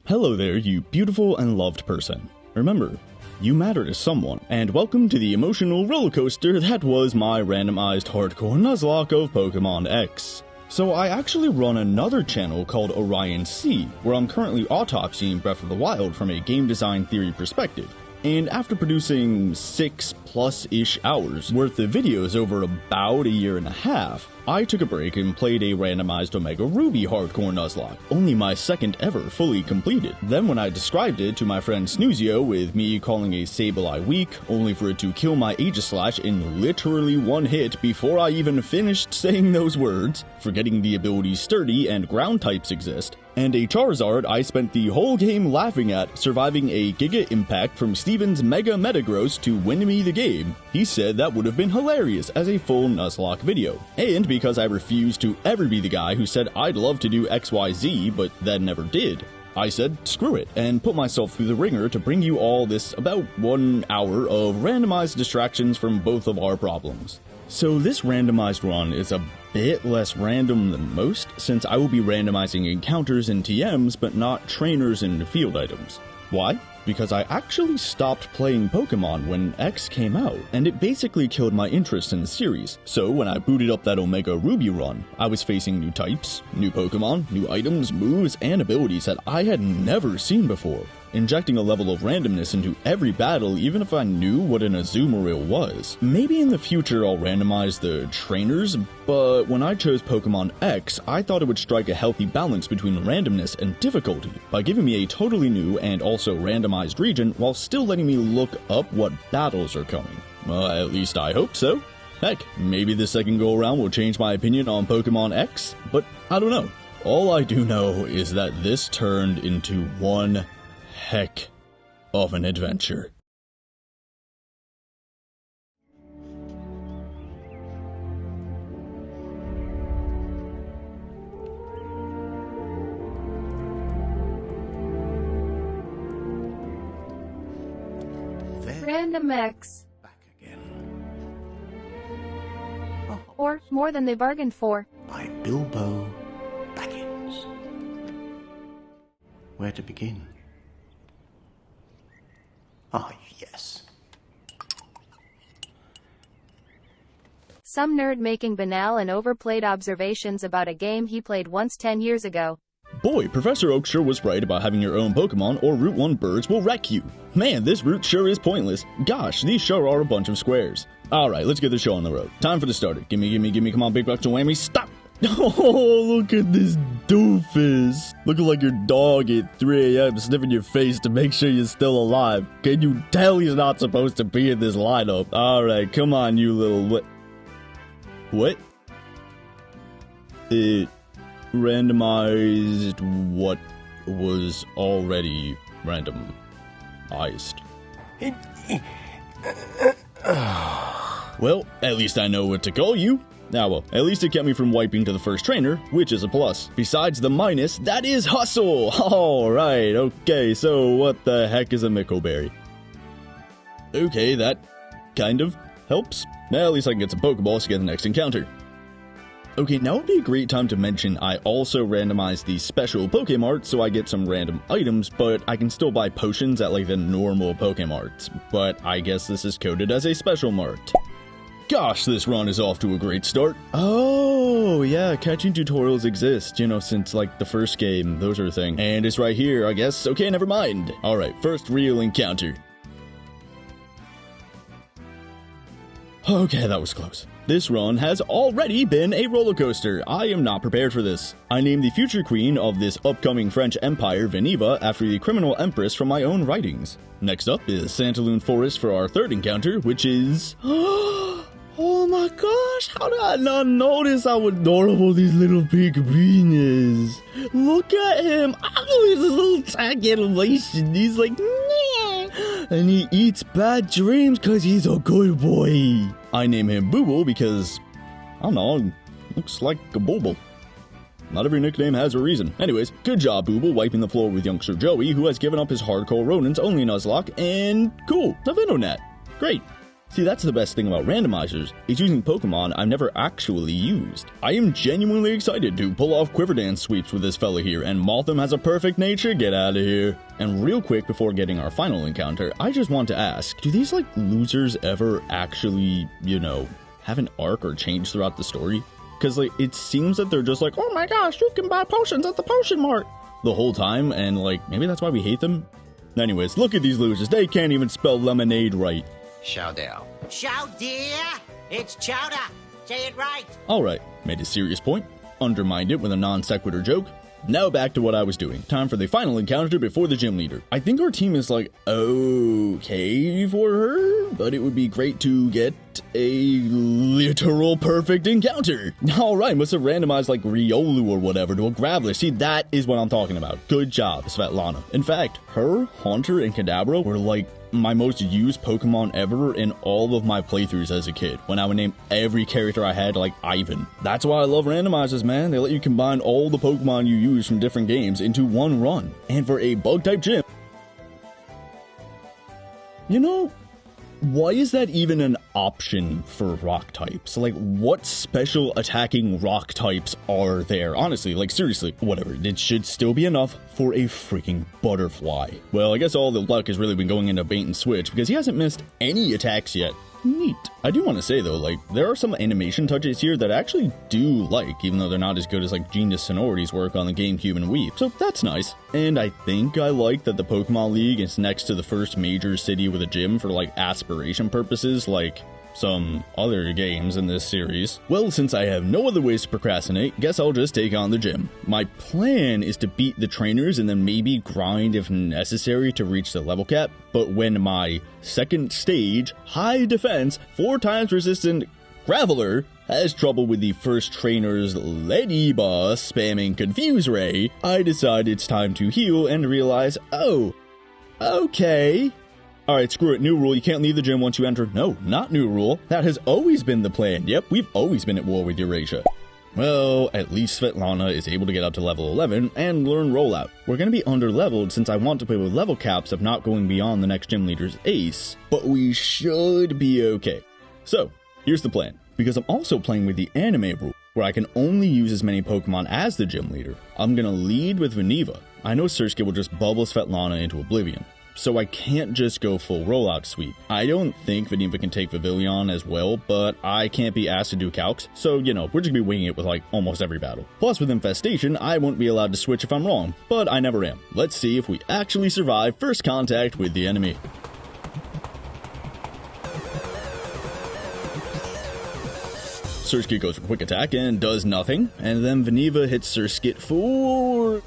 Hello there, you beautiful and loved person. Remember, you matter to someone, and welcome to the emotional roller coaster that was my randomized hardcore Nuzlocke of Pokemon X. So I actually run another channel called Orion C, where I'm currently autopsying Breath of the Wild from a game design theory perspective. And after producing 6+ hours worth of videos over about a year and a half, I took a break and played a randomized Omega Ruby hardcore Nuzlocke, only my second ever fully completed. Then when I described it to my friend Snoozio with me calling a Sableye weak, only for it to kill my Aegislash in literally one hit before I even finished saying those words, forgetting the abilities Sturdy and Ground types exist, and a Charizard I spent the whole game laughing at, surviving a Giga Impact from Steven's Mega Metagross to win me the game. He said that would have been hilarious as a full Nuzlocke video. And because I refused to ever be the guy who said I'd love to do XYZ but then never did, I said screw it and put myself through the ringer to bring you all this about 1 hour of randomized distractions from both of our problems. So this randomized run is a bit less random than most, since I will be randomizing encounters and TMs but not trainers and field items. Why? Because I actually stopped playing Pokemon when X came out, and it basically killed my interest in the series. So when I booted up that Omega Ruby run, I was facing new types, new Pokemon, new items, moves, and abilities that I had never seen before, injecting a level of randomness into every battle even if I knew what an Azumarill was. Maybe in the future I'll randomize the trainers, but when I chose Pokemon X, I thought it would strike a healthy balance between randomness and difficulty by giving me a totally new and also randomized region while still letting me look up what battles are coming. At least I hope so. Heck, maybe the second go around will change my opinion on Pokemon X, but I don't know. All I do know is that this turned into one heck of an adventure. Random X. Back again. Or more than they bargained for. By Bilbo Baggins. Where to begin? Ah, yes. Some nerd making banal and overplayed observations about a game he played once 10 years ago. Boy, Professor Oak sure was right about having your own Pokemon or Route 1 birds will wreck you. Man, this route sure is pointless. Gosh, these sure are a bunch of squares. Alright, let's get the show on the road. Time for the starter. Gimme, come on, big bucks and whammy, stop! Oh, look at this doofus. Looking like your dog at 3 a.m. sniffing your face to make sure you're still alive. Can you tell he's not supposed to be in this lineup? Alright, come on, you little What? It randomized what was already randomized. Well, at least I know what to call you. Well, at least it kept me from wiping to the first trainer, which is a plus. Besides the minus, that is hustle! Alright, okay, so what the heck is a Mickleberry? Okay, that kind of helps. At least I can get some Pokeballs to get the next encounter. Okay, now would be a great time to mention I also randomized the special Pokemart so I get some random items, but I can still buy potions at like the normal Pokemarts. But I guess this is coded as a special mart. Gosh, this run is off to a great start. Oh, yeah, catching tutorials exist, since like the first game, those are a thing. And it's right here, I guess. Okay, never mind. Alright, first real encounter. Okay, that was close. This run has already been a roller coaster. I am not prepared for this. I named the future queen of this upcoming French empire Veniva after the criminal empress from my own writings. Next up is Santaloon Forest for our third encounter, which is... Oh my gosh, how did I not notice how adorable these little pink bean is? Look at him. Oh, his little tag animation. He's like, nah. And he eats bad dreams because he's a good boy. I name him Booble because, I don't know, looks like a Booble. Not every nickname has a reason. Anyways, good job, Booble, wiping the floor with youngster Joey, who has given up his hardcore rodents only Nuzlocke, and cool, the Venonet. Great. See, that's the best thing about randomizers, is using Pokemon I've never actually used. I am genuinely excited to pull off Quiver Dance sweeps with this fella here, and Mothim has a perfect nature, get out of here. And real quick before getting our final encounter, I just want to ask, do these losers ever actually, have an arc or change throughout the story? Because it seems that they're just oh my gosh, you can buy potions at the potion mart the whole time, and maybe that's why we hate them? Anyways, look at these losers, they can't even spell lemonade right. Chowder. Chowder? It's chowder. Say it right. Alright, made a serious point, undermined it with a non sequitur joke. Now back to what I was doing. Time for the final encounter before the gym leader. I think our team is okay for her, but it would be great to get a literal perfect encounter. Alright, must have randomized Riolu or whatever to a Graveler. See, that is what I'm talking about. Good job, Svetlana. In fact, her, Haunter, and Kadabra were my most used Pokemon ever in all of my playthroughs as a kid, when I would name every character I had Ivan. That's why I love randomizers, man. They let you combine all the Pokemon you use from different games into one run. And for a bug-type gym, why is that even an option for rock types? What special attacking rock types are there? Honestly, seriously, whatever. It should still be enough for a freaking butterfly. Well, I guess all the luck has really been going into bait and switch, because he hasn't missed any attacks yet. Neat. I do want to say though, there are some animation touches here that I actually do even though they're not as good as Genius Sonority's work on the GameCube and Wii, so that's nice. And I think I like that the Pokemon League is next to the first major city with a gym for aspiration purposes, some other games in this series. Well, since I have no other ways to procrastinate, guess I'll just take on the gym. My plan is to beat the trainers and then maybe grind if necessary to reach the level cap, but when my second stage, high defense, 4 times resistant Graveler has trouble with the first trainer's Lady Boss spamming Confuse Ray, I decide it's time to heal and realize, oh, okay. Alright, screw it, new rule, you can't leave the gym once you enter. No, not new rule. That has always been the plan. Yep, we've always been at war with Eurasia. Well, at least Svetlana is able to get up to level 11 and learn Rollout. We're going to be under-leveled since I want to play with level caps of not going beyond the next gym leader's ace, but we should be okay. So, here's the plan. Because I'm also playing with the anime rule, where I can only use as many Pokemon as the gym leader, I'm going to lead with Veniva. I know Surskit will just bubble Svetlana into oblivion, so I can't just go full rollout sweep. I don't think Veniva can take Vivillon as well, but I can't be asked to do calcs, so we're just gonna be winging it with almost every battle. Plus with Infestation, I won't be allowed to switch if I'm wrong, but I never am. Let's see if we actually survive first contact with the enemy. Surskit goes for quick attack and does nothing, and then Veniva hits Surskit for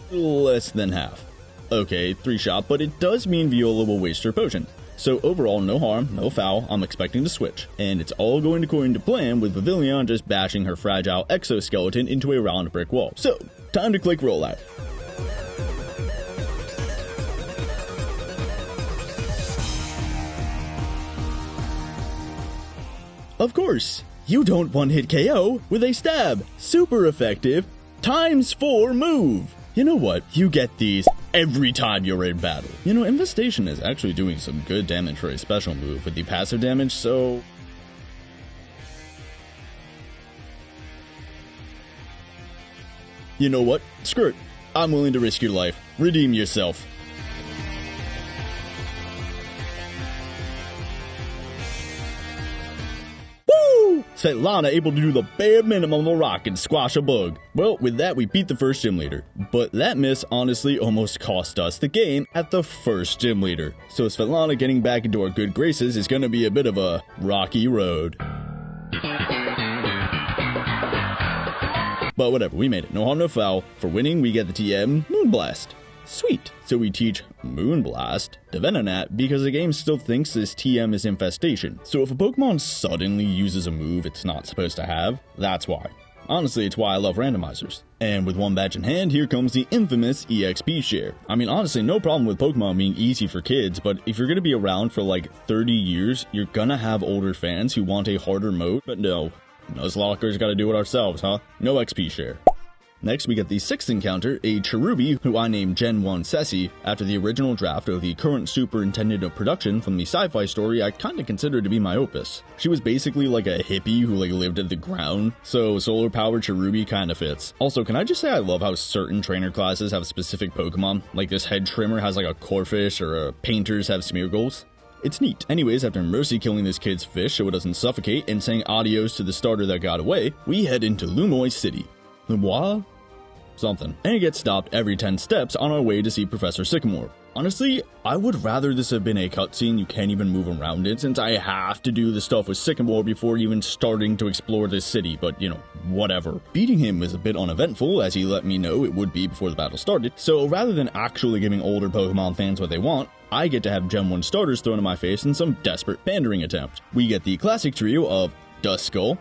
less than half. Okay, 3-shot, but it does mean Viola will waste her potion. So overall, no harm, no foul, I'm expecting to switch. And it's all going according to plan with Vivillon just bashing her fragile exoskeleton into a round brick wall. So, time to click rollout. Of course, you don't one-hit KO with a stab. Super effective, ×4 move. You know what? You get these every time you're in battle. Infestation is actually doing some good damage for a special move with the passive damage, so... You know what? Screw it. I'm willing to risk your life. Redeem yourself. Svetlana able to do the bare minimum of a rock and squash a bug. Well, with that we beat the first gym leader. But that miss honestly almost cost us the game at the first gym leader. So Svetlana getting back into our good graces is gonna be a bit of a rocky road. But whatever, we made it. No harm, no foul. For winning, we get the TM Moonblast. Sweet. So we teach Moonblast to Venonat because the game still thinks this TM is Infestation. So if a Pokemon suddenly uses a move it's not supposed to have, that's why. Honestly, it's why I love randomizers. And with one badge in hand, here comes the infamous EXP share. I mean, honestly, no problem with Pokemon being easy for kids, but if you're gonna be around for 30 years, you're gonna have older fans who want a harder mode. But no, Nuzlockers gotta do it ourselves, huh? No XP share. Next, we get the 6th encounter, a Cherubi, who I named Gen 1 Ceci, after the original draft of the current superintendent of production from the sci-fi story I kinda consider to be my opus. She was basically like a hippie who lived at the ground, so solar-powered Cherubi kinda fits. Also, can I just say I love how certain trainer classes have specific Pokemon? Like this head trimmer has a Corphish, or painters have Smeargulls. It's neat. Anyways, after Mercy killing this kid's fish so it doesn't suffocate and saying adios to the starter that got away, we head into Lumoy City. Lumoy? Something. And get stopped every 10 steps on our way to see Professor Sycamore. Honestly, I would rather this have been a cutscene you can't even move around in, since I have to do the stuff with Sycamore before even starting to explore this city, but whatever. Beating him was a bit uneventful, as he let me know it would be before the battle started, so rather than actually giving older Pokemon fans what they want, I get to have Gen 1 starters thrown in my face in some desperate pandering attempt. We get the classic trio of Duskull,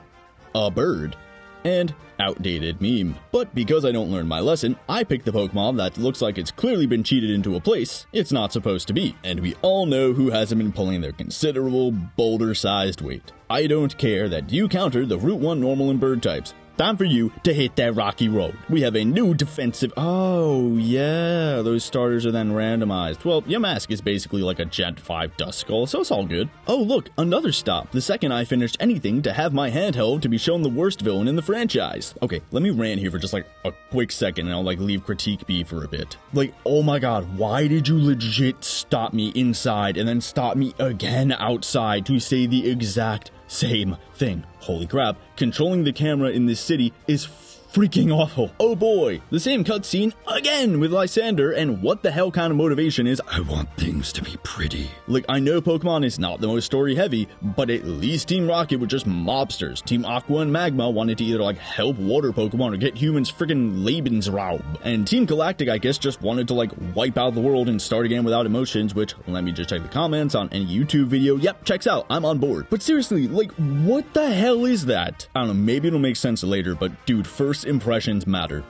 a bird, and outdated meme. But because I don't learn my lesson, I pick the Pokemon that looks like it's clearly been cheated into a place it's not supposed to be. And we all know who hasn't been pulling their considerable boulder-sized weight. I don't care that you counter the Route 1 normal and bird types. Time for you to hit that rocky road. We have a new defensive... Oh, yeah, those starters are then randomized. Well, Yamask is basically like a Gen 5 Duskull, so it's all good. Oh, look, another stop. The second I finished anything to have my hand held to be shown the worst villain in the franchise. Okay, let me rant here for just a quick second, and I'll leave critique be for a bit. Oh my god, why did you legit stop me inside and then stop me again outside to say the exact same thing? Holy crap, controlling the camera in this city is freaking awful. Oh boy, the same cutscene again with Lysander, and what the hell kind of motivation is, I want things to be pretty. I know Pokemon is not the most story heavy, but at least Team Rocket were just mobsters. Team Aqua and Magma wanted to either help water Pokemon or get humans freaking Lebensraub. And Team Galactic, I guess, just wanted to wipe out the world and start again without emotions, which, let me just check the comments on any YouTube video. Yep, checks out, I'm on board. But seriously, what the hell is that? I don't know, maybe it'll make sense later, but dude, first impressions matter.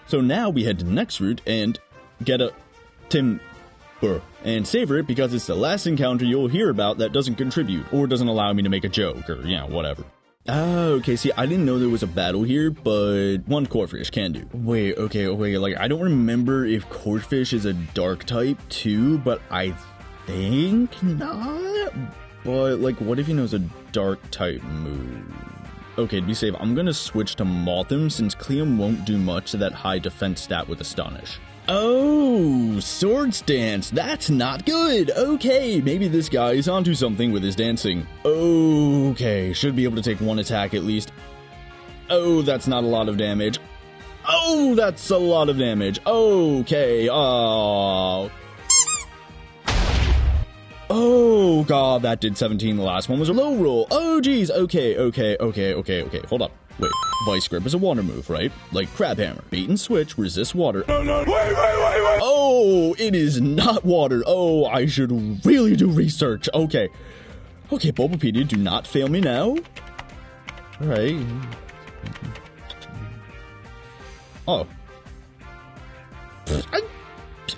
So now we head to the next route and get a Timber and savor it, because it's the last encounter you'll hear about that doesn't contribute or doesn't allow me to make a joke or whatever. Oh, okay, see, I didn't know there was a battle here, but one Corphish can do. Wait, okay, I don't remember if Corphish is a dark type too, but I think not. But what if he knows a dark type move? Okay, to be safe, I'm gonna switch to Mothim, since Cleum won't do much to that high defense stat with Astonish. Oh, Swords Dance, that's not good. Okay, maybe this guy is onto something with his dancing. Okay, should be able to take one attack at least. Oh, that's not a lot of damage. Oh, that's a lot of damage. Okay, Oh god, that did 17. The last one was a low roll. Oh geez, okay. Hold up. Wait, Vice Grip is a water move, right? Like Crab Hammer. Bait and switch, resist water. No, wait. Oh, it is not water. Oh, I should really do research. Okay, Bulbapedia, do not fail me now. Alright. Oh.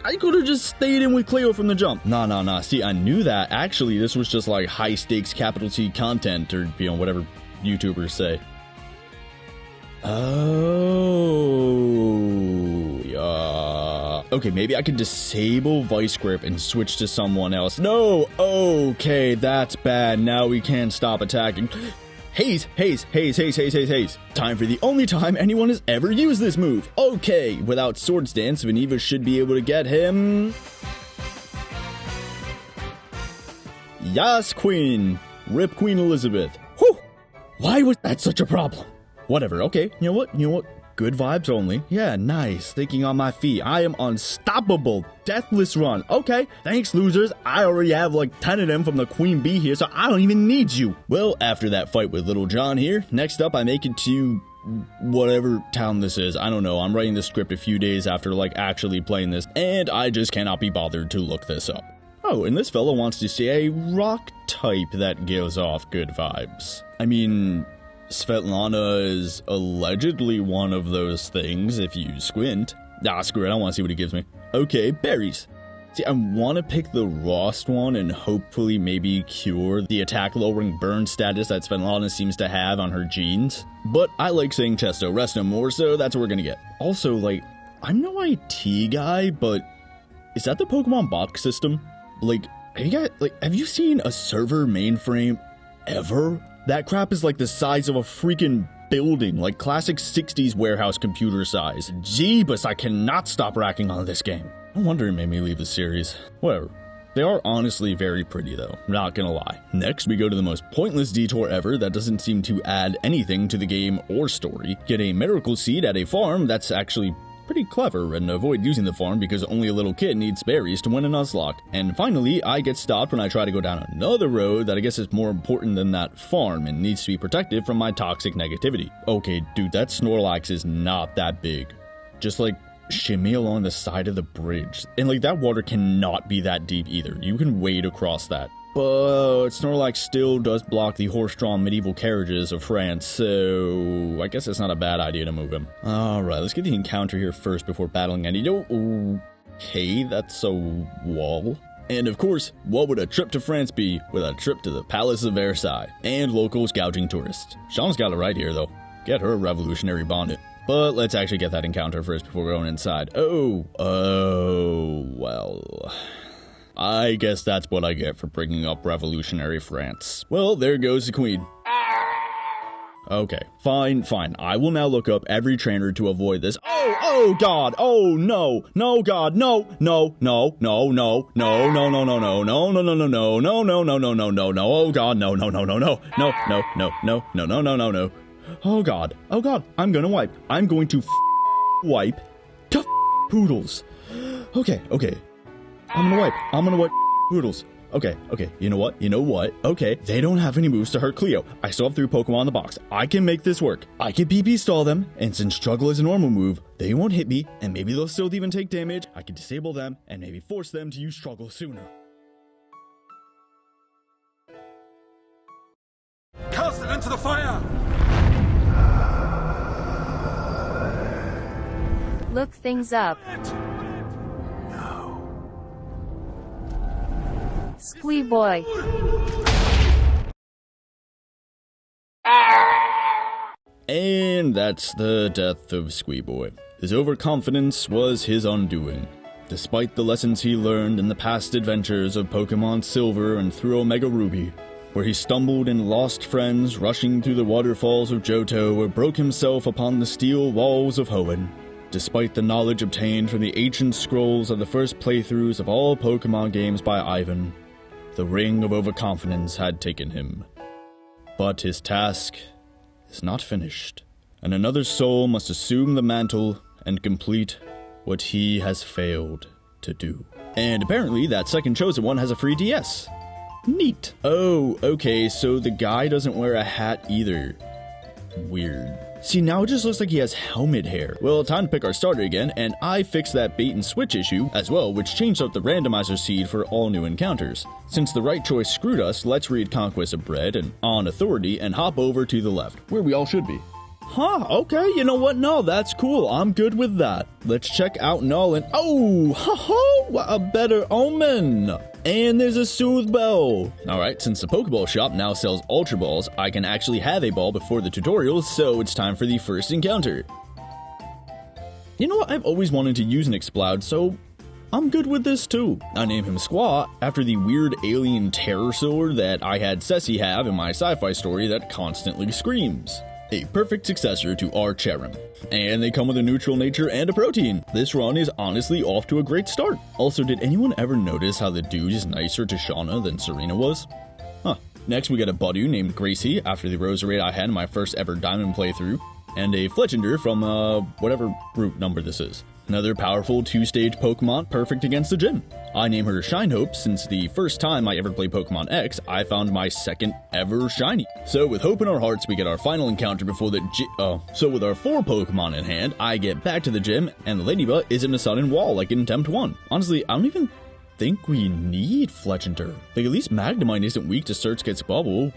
I could have just stayed in with Cleo from the jump. Nah. See, I knew that. Actually, this was just high stakes capital T content, or, whatever YouTubers say. Oh, yeah. Okay, maybe I could disable Vice Grip and switch to someone else. No, okay, that's bad. Now we can't stop attacking. Haze. Time for the only time anyone has ever used this move. Okay, without Swords Dance, Veneva should be able to get him. Yas, Queen. Rip Queen Elizabeth. Whew! Why was that such a problem? Whatever, okay, you know what? Good vibes only. Yeah, nice. Thinking on my feet. I am unstoppable. Deathless run. Okay, thanks, losers. I already have 10 of them from the Queen Bee here, so I don't even need you. Well, after that fight with Little John here, next up I make it to whatever town this is. I don't know. I'm writing the script a few days after actually playing this, and I just cannot be bothered to look this up. Oh, and this fella wants to see a rock type that gives off good vibes. I mean, Svetlana is allegedly one of those things if you squint. Ah, screw it, I don't want to see what he gives me. Okay, berries. See, I want to pick the Rost one and hopefully maybe cure the attack-lowering burn status that Svetlana seems to have on her genes. But I like saying Chesto Resto more, so that's what we're gonna get. Also, like, I'm no IT guy, but is that the Pokemon box system? Like, have you seen a server mainframe ever? That crap is like the size of a freaking building, like classic 60s warehouse computer size. Jeebus, I cannot stop racking on this game. No wonder it made me leave the series. Whatever. They are honestly very pretty though, not gonna lie. Next, we go to the most pointless detour ever that doesn't seem to add anything to the game or story. Get a miracle seed at a farm that's actually pretty clever, and avoid using the farm because only a little kid needs berries to win a Nuzlocke. And finally, I get stopped when I try to go down another road that I guess is more important than that farm and needs to be protected from my toxic negativity. Okay, dude, that Snorlax is not that big. Just like shimmy along the side of the bridge. And like that water cannot be that deep either. You can wade across that. But Snorlax still does block the horse-drawn medieval carriages of France, so I guess it's not a bad idea to move him. Alright, let's get the encounter here first before battling any. Okay, that's a wall. And of course, what would a trip to France be with a trip to the Palace of Versailles? And locals gouging tourists. Sean's got it right here, though. Get her a revolutionary bonnet. But let's actually get that encounter first before going inside. Oh, well. I guess that's what I get for bringing up revolutionary France. Well, there goes the queen. Okay, fine. I will now look up every trainer to avoid this. Oh god, oh no, god, no, oh god, no. Oh god, I'm gonna wipe. I'm going to wipe to poodles. Okay. I'm gonna wipe poodles. Okay, you know what? Okay, they don't have any moves to hurt Cleo. I still have 3 Pokemon in the box. I can make this work. I can PP stall them, and since Struggle is a normal move, they won't hit me, and maybe they'll still even take damage. I can disable them, and maybe force them to use Struggle sooner. Cast it into the fire! Look things up. Squee boy. And that's the death of Squeeboy. His overconfidence was his undoing. Despite the lessons he learned in the past adventures of Pokemon Silver and through Omega Ruby, where he stumbled and lost friends rushing through the waterfalls of Johto or broke himself upon the steel walls of Hoenn. Despite the knowledge obtained from the ancient scrolls of the first playthroughs of all Pokemon games by Ivan, the ring of overconfidence had taken him. But his task is not finished, and another soul must assume the mantle and complete what he has failed to do. And apparently that second chosen one has a free DS. Neat. Oh, okay, so the guy doesn't wear a hat either. Weird. See, now it just looks like he has helmet hair. Well, time to pick our starter again, and I fixed that bait and switch issue as well, which changed up the randomizer seed for all new encounters. Since the right choice screwed us, let's read Conquest of Bread and On Authority and hop over to the left, where we all should be. Huh, okay, you know what? No, that's cool. I'm good with that. Let's check out Null and... Oh, ho-ho! What a better omen! And there's a Soothe Bell. Alright, since the Pokeball shop now sells Ultra Balls, I can actually have a ball before the tutorial, so it's time for the first encounter. You know what? I've always wanted to use an Exploud, so I'm good with this too. I name him Squaw after the weird alien terror sword that I had Ceci have in my sci-fi story that constantly screams. A perfect successor to our Cherim. And they come with a neutral nature and a protein. This run is honestly off to a great start. Also, did anyone ever notice how the dude is nicer to Shauna than Serena was? Huh. Next we get a Budu named Gracie after the Roserade I had in my first ever Diamond playthrough. And a Fletchender from, whatever route number this is. Another powerful 2-stage Pokemon perfect against the gym. I name her Shinehope since the first time I ever played Pokemon X, I found my second ever shiny. So with hope in our hearts, we get our final encounter before the So with our 4 Pokemon in hand, I get back to the gym, and the Ladybug isn't a sudden wall like in Tempt 1. Honestly, I don't even think we need Fletchender. Like, at least Magnemite isn't weak to Search Gets Bubble. You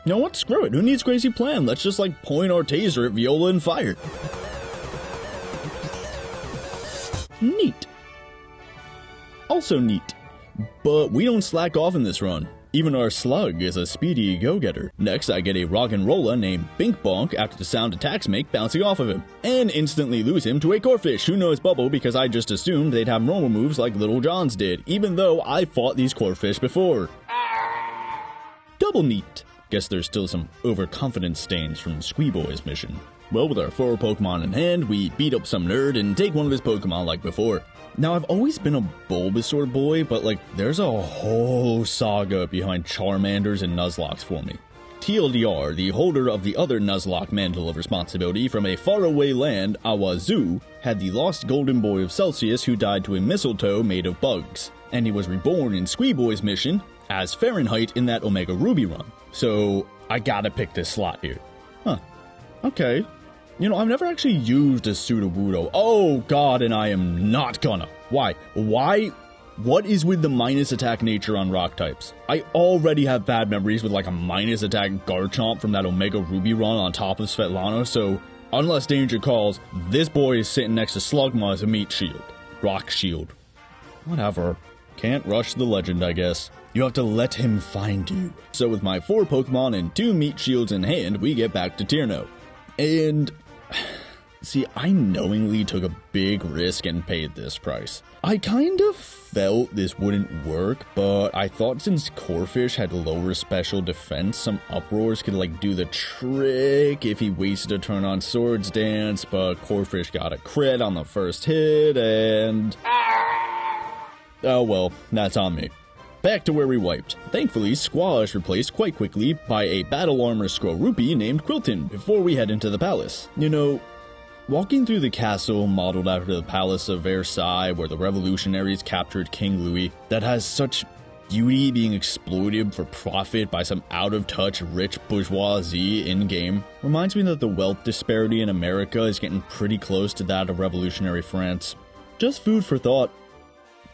know what? Screw it. Who needs Crazy Plan? Let's just, like, point our taser at Viola and fire. Neat. Also neat. But we don't slack off in this run. Even our slug is a speedy go-getter. Next, I get a rock and roller named Bink Bonk after the sound attacks make bouncing off of him, and instantly lose him to a Corphish who knows Bubble because I just assumed they'd have normal moves like Little John's did, even though I fought these Corphish before. Double neat. Guess there's still some overconfidence stains from Squeeboy's mission. Well, with our 4 Pokemon in hand, we beat up some nerd and take one of his Pokemon like before. Now, I've always been a Bulbasaur boy, but there's a whole saga behind Charmanders and Nuzlockes for me. TLDR, the holder of the other Nuzlocke mantle of responsibility from a faraway land, Awazu, had the lost golden boy of Celsius who died to a mistletoe made of bugs, and he was reborn in Squeeboy's mission as Fahrenheit in that Omega Ruby run. So, I gotta pick this slot here. Huh. Okay. You know, I've never actually used a Sudowoodo. Oh god, and I am not gonna. Why? What is with the minus attack nature on rock types? I already have bad memories with a minus attack Garchomp from that Omega Ruby run on top of Svetlana, so unless danger calls, this boy is sitting next to Slugma as a meat shield. Rock shield. Whatever. Can't rush the legend, I guess. You have to let him find you. So with my 4 Pokemon and 2 meat shields in hand, we get back to Tierno. And see, I knowingly took a big risk and paid this price. I kind of felt this wouldn't work, but I thought since Corphish had lower special defense, some Uproars could do the trick if he wasted a turn on Swords Dance, but Corphish got a crit on the first hit, and oh well, that's on me. Back to where we wiped. Thankfully, Squash replaced quite quickly by a Battle Armor Skorupi named Quilton before we head into the palace. You know, walking through the castle modeled after the Palace of Versailles where the revolutionaries captured King Louis, that has such beauty being exploited for profit by some out-of-touch rich bourgeoisie in-game, reminds me that the wealth disparity in America is getting pretty close to that of revolutionary France. Just food for thought.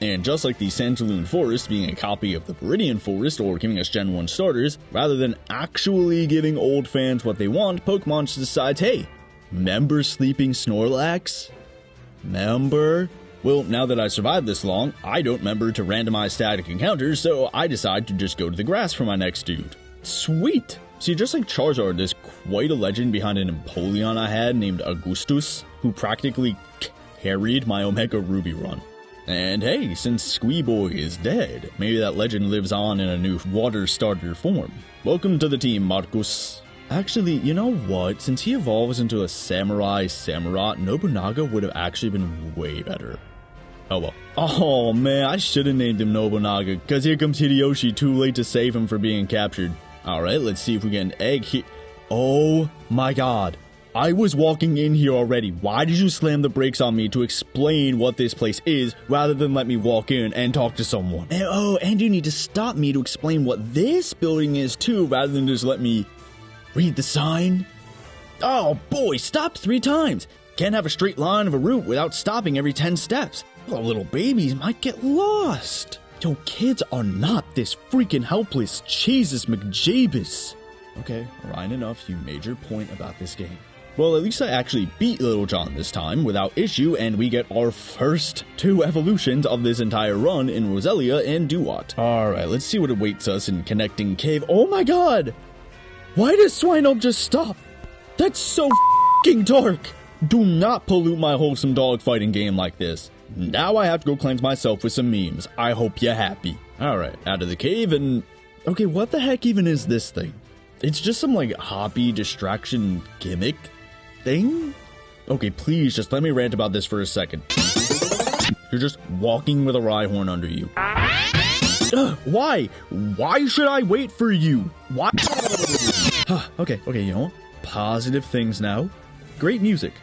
And just like the Sandaloon Forest being a copy of the Viridian Forest or giving us Gen 1 starters, rather than actually giving old fans what they want, Pokemon just decides, hey, remember Sleeping Snorlax? Remember? Well, now that I survived this long, I don't remember to randomize static encounters, so I decide to just go to the grass for my next dude. Sweet! See, just like Charizard, there's quite a legend behind an Empoleon I had named Augustus, who practically carried my Omega Ruby run. And hey, since Squeeboy is dead, maybe that legend lives on in a new water starter form. Welcome to the team, Marcus. Actually, you know what? Since he evolves into a Samurai Samurott, Nobunaga would have actually been way better. Oh well. Oh man, I should have named him Nobunaga, because here comes Hideyoshi, too late to save him for being captured. Alright, let's see if we get an egg here. Oh my god. I was walking in here already. Why did you slam the brakes on me to explain what this place is, rather than let me walk in and talk to someone? And you need to stop me to explain what this building is too, rather than just let me read the sign? Oh boy, stopped 3 times. Can't have a straight line of a route without stopping every 10 steps. Well, little babies might get lost. Yo, kids are not this freaking helpless. Jesus McJabus. Okay, Ryan, enough. You made your point about this game. Well, at least I actually beat Little John this time without issue, and we get our first 2 evolutions of this entire run in Roselia and Duat. Alright, let's see what awaits us in Connecting Cave. Oh my god! Why does Swinub just stop? That's so f***ing dark! Do not pollute my wholesome dogfighting game like this. Now I have to go cleanse myself with some memes. I hope you're happy. Alright, out of the cave and... Okay, what the heck even is this thing? It's just some hoppy distraction gimmick thing? Okay, please just let me rant about this for a second. You're just walking with a Rhyhorn under you. Why? Why should I wait for you? Why? Okay, you know what? Positive things now. Great music.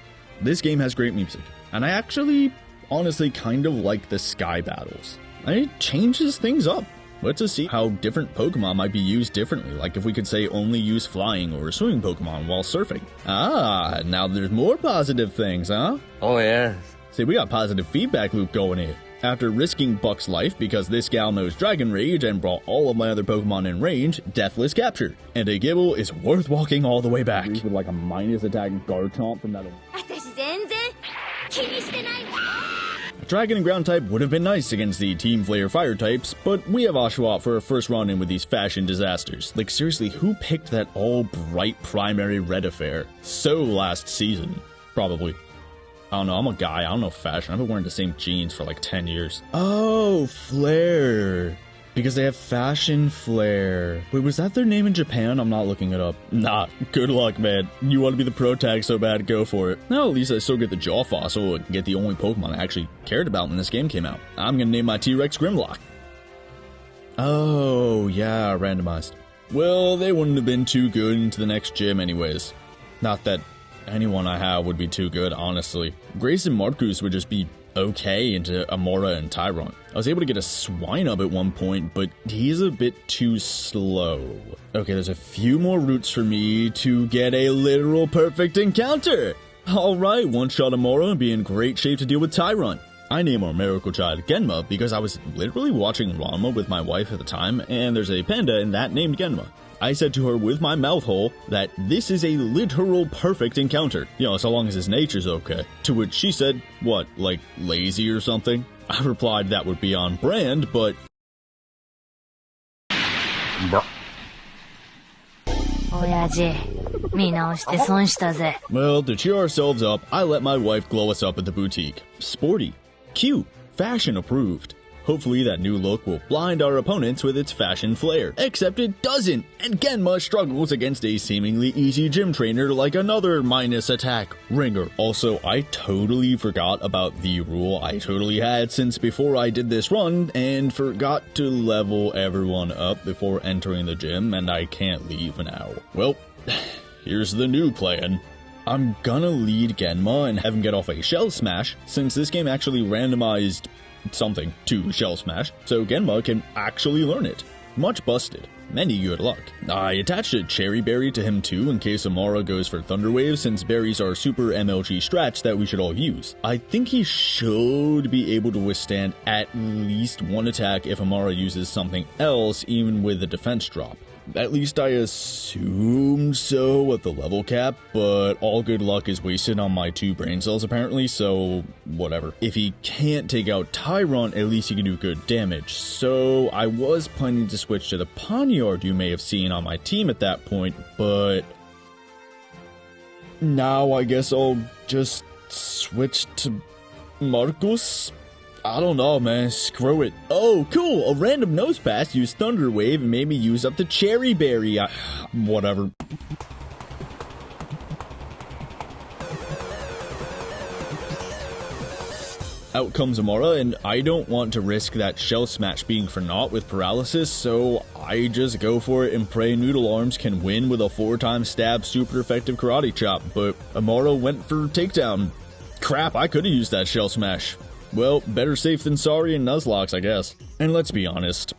This game has great music. And I actually, honestly, kind of like the sky battles. It changes things up. Let's just see how different Pokemon might be used differently, like if we could say only use flying or swimming Pokemon while surfing. Ah, now there's more positive things, huh? Oh yeah. See, we got positive feedback loop going here. After risking Buck's life because this gal knows Dragon Rage and brought all of my other Pokemon in range, Deathless captured. And a Gibble is worth walking all the way back. With a minus attack Garchomp from that... Dragon and Ground type would have been nice against the Team Flare Fire types, but we have Oshawott for a first run in with these fashion disasters. Like, seriously, who picked that all-bright primary red affair? So last season. Probably. I don't know, I'm a guy, I don't know fashion. I've been wearing the same jeans for like 10 years. Oh, Flare. Because they have Fashion Flare. Wait, was that their name in Japan? I'm not looking it up. Nah, good luck, man. You want to be the pro tag so bad, go for it. No, at least I still get the Jaw Fossil and get the only Pokemon I actually cared about when this game came out. I'm gonna name my T-Rex Grimlock. Oh, yeah, randomized. Well, they wouldn't have been too good into the next gym anyways. Not that anyone I have would be too good, honestly. Grace and Marcus would just be okay into Amora and Tyron. I was able to get a Swinub at one point, but he's a bit too slow. Okay, there's a few more routes for me to get a literal perfect encounter. Alright, one-shot Amora and be in great shape to deal with Tyron. I name our miracle child Genma because I was literally watching Ranma with my wife at the time, and there's a panda in that named Genma. I said to her with my mouth hole that this is a literal perfect encounter. You know, so long as his nature's okay. To which she said, what, like lazy or something? I replied that would be on brand, but... Well, to cheer ourselves up, I let my wife glow us up at the boutique. Sporty, cute, fashion approved. Hopefully that new look will blind our opponents with its fashion flair. Except it doesn't, and Genma struggles against a seemingly easy gym trainer like another minus attack, Ringer. Also, I totally forgot about the rule I totally had since before I did this run, and forgot to level everyone up before entering the gym, and I can't leave now. Well, here's the new plan. I'm gonna lead Genma and have him get off a Shell Smash, since this game actually randomized something to Shell Smash, so Genma can actually learn it. Much busted. Many good luck. I attached a Cherry Berry to him too in case Amara goes for Thunder Wave, since berries are super MLG strats that we should all use. I think he should be able to withstand at least one attack if Amara uses something else, even with the defense drop. At least I assumed so with the level cap, but all good luck is wasted on my 2 brain cells apparently, so whatever. If he can't take out Tyron, at least he can do good damage, so I was planning to switch to the Poniard you may have seen on my team at that point, but now I guess I'll just switch to Marcus? I don't know, man. Screw it. Oh, cool. A random nose pass used Thunder Wave and made me use up the Cherry Berry. Whatever. Out comes Amara, and I don't want to risk that Shell Smash being for naught with paralysis, so I just go for it and pray Noodle Arms can win with a 4-time stab super effective karate chop, but Amara went for takedown. Crap, I could have used that Shell Smash. Well, better safe than sorry in Nuzlocks, I guess. And let's be honest,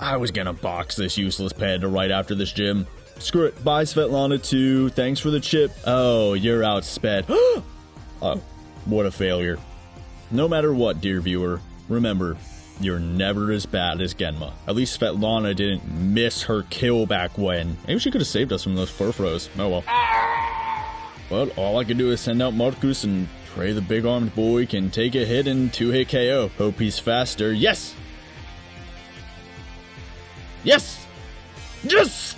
I was gonna box this useless panda right after this gym. Screw it, bye Svetlana too, thanks for the chip. Oh, you're out, Sped. Oh, what a failure. No matter what, dear viewer, remember, you're never as bad as Genma. At least Svetlana didn't miss her kill back when. Maybe she could have saved us from those furfros. Oh well. Well, all I can do is send out Marcus and pray the big-armed boy can take a hit and 2-hit KO. Hope he's faster. Yes! Yes! Yes!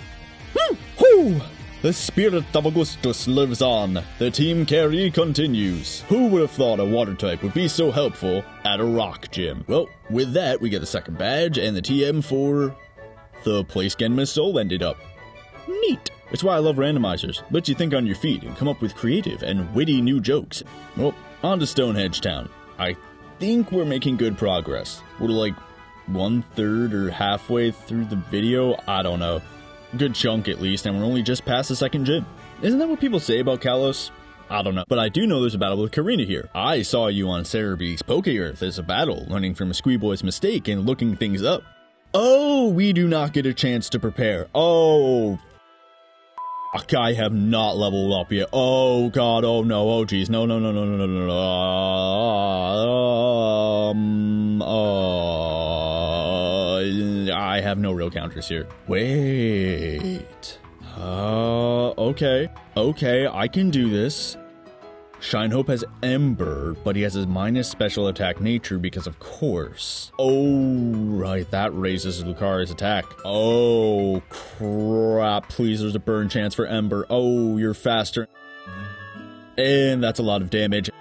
Woo! The spirit of Augustus lives on. The team carry continues. Who would have thought a water type would be so helpful at a rock gym? Well, with that, we get the second badge and the TM for the place Genma's soul ended up. Neat. It's why I love randomizers. Let you think on your feet and come up with creative and witty new jokes. Well, on to Stonehenge Town. I think we're making good progress. We're like 1/3 or halfway through the video. I don't know. Good chunk at least, and we're only just past the second gym. Isn't that what people say about Kalos? I don't know. But I do know there's a battle with Karina here. I saw you on Cerebee's Poke-Earth as a battle, learning from a Squeeboy's mistake and looking things up. Oh, we do not get a chance to prepare. Oh, I have not leveled up yet. Oh god, oh no, oh geez, no. I have no real counters here. Wait. Okay, I can do this. Shine Hope has Ember, but he has his minus special attack nature because of course. Oh, right, that raises Lucari's attack. Oh, crap, please, there's a burn chance for Ember. Oh, you're faster. And that's a lot of damage.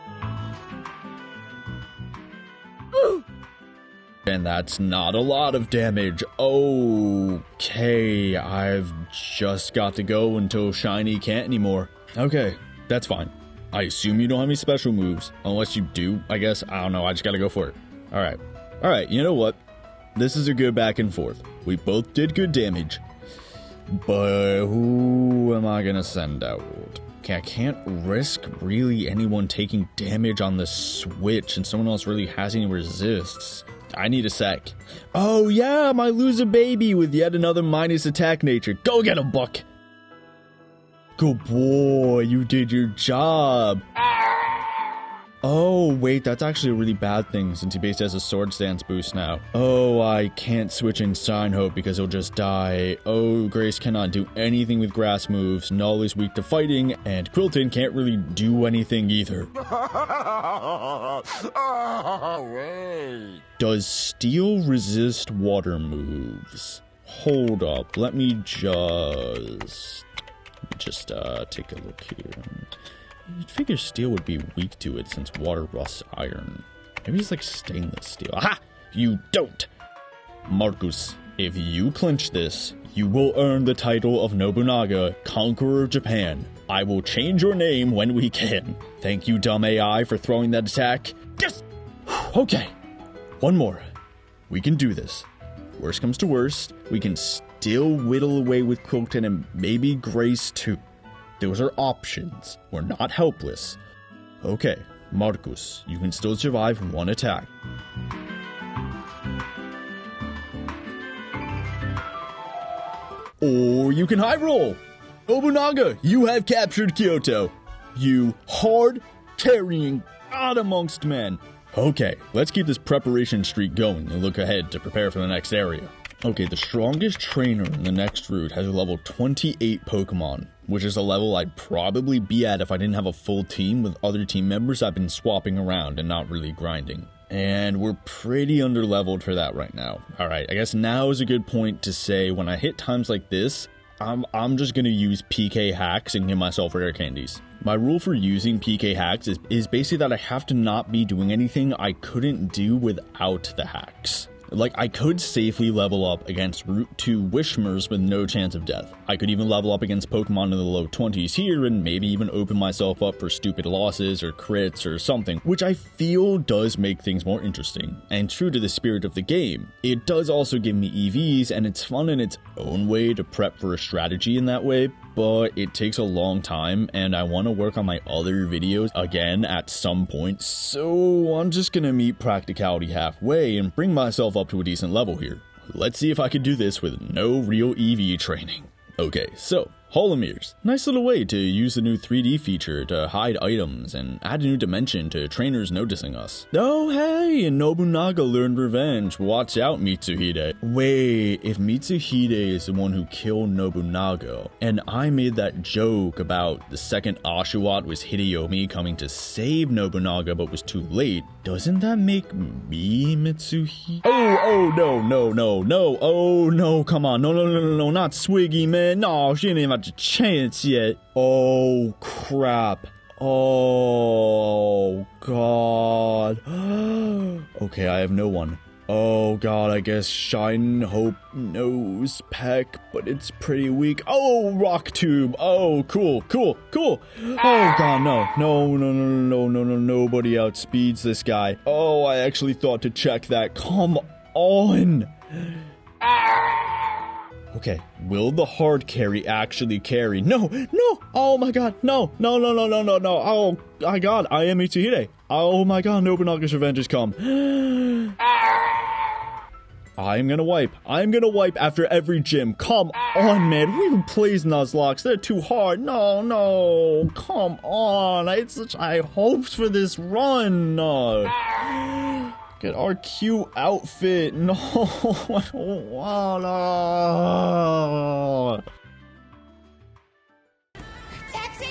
And that's not a lot of damage. Okay, I've just got to go until Shiny can't anymore. Okay, that's fine. I assume you don't have any special moves. Unless you do, I guess. I don't know, I just gotta go for it. Alright. Alright, you know what? This is a good back and forth. We both did good damage. But who am I gonna send out? Okay, I can't risk really anyone taking damage on the Switch and someone else really has any resists. I need a sec. Oh yeah, my loser baby with yet another minus attack nature. Go get him, Buck. Good boy, you did your job. Oh wait, that's actually a really bad thing since he basically has a sword stance boost now. Oh, I can't switch in Shine Hope because he'll just die. Oh, Grace cannot do anything with grass moves. Null is weak to fighting, and Quilton can't really do anything either. Does Steel resist water moves? Hold up, let me just take a look here. You'd figure Steel would be weak to it since water rusts iron. Maybe it's like stainless steel. Aha! You don't! Marcus, if you clinch this, you will earn the title of Nobunaga, Conqueror of Japan. I will change your name when we can. Thank you, dumb AI, for throwing that attack. Yes! Okay, one more. We can do this. Worst comes to worst, we can still whittle away with Quilton and maybe Grace too. Those are options. We're not helpless. Okay, Marcus, you can still survive one attack. Or you can high roll. Nobunaga, you have captured Kyoto. You hard-carrying god amongst men. Okay, let's keep this preparation streak going and look ahead to prepare for the next area. Okay, the strongest trainer in the next route has a level 28 Pokemon, which is a level I'd probably be at if I didn't have a full team with other team members I've been swapping around and not really grinding. And we're pretty underleveled for that right now. Alright, I guess now is a good point to say when I hit times like this, I'm just gonna use PK hacks and give myself rare candies. My rule for using PK hacks is basically that I have to not be doing anything I couldn't do without the hacks. Like, I could safely level up against Route 2 Wishmers with no chance of death. I could even level up against Pokemon in the low 20s here and maybe even open myself up for stupid losses or crits or something, which I feel does make things more interesting. And true to the spirit of the game, it does also give me EVs, and it's fun in its own way to prep for a strategy in that way, but it takes a long time and I want to work on my other videos again at some point, so I'm just gonna meet practicality halfway and bring myself up to a decent level here. Let's see if I can do this with no real EV training. Okay, so Holomirs. Nice little way to use the new 3D feature to hide items and add a new dimension to trainers noticing us. Oh hey, and Nobunaga learned revenge. Watch out, Mitsuhide. Wait, if Mitsuhide is the one who killed Nobunaga, and I made that joke about the second Oshawott was Hideyomi coming to save Nobunaga but was too late, doesn't that make me Mitsuhide? Oh no, oh no, come on, no, not Swiggy, man, no, she didn't even have a chance yet. Oh crap. Oh god. Okay, I have no one. Oh god, I guess Shine Hope knows Peck, but it's pretty weak. Oh, Rock Tube. Oh, cool. Oh god, no, nobody outspeeds this guy. Oh, I actually thought to check that. Come on. Okay, will the hard carry actually carry? No, oh my god, no, oh my god, I am Mitsuhide. Oh my god, Nobunaga's revenge has come. I'm gonna wipe after every gym. Come on, man, who even plays Nuzlocke? They're too hard. No, come on, I had such high hopes for this run. Get our cute outfit. No, I don't wanna. Taxi!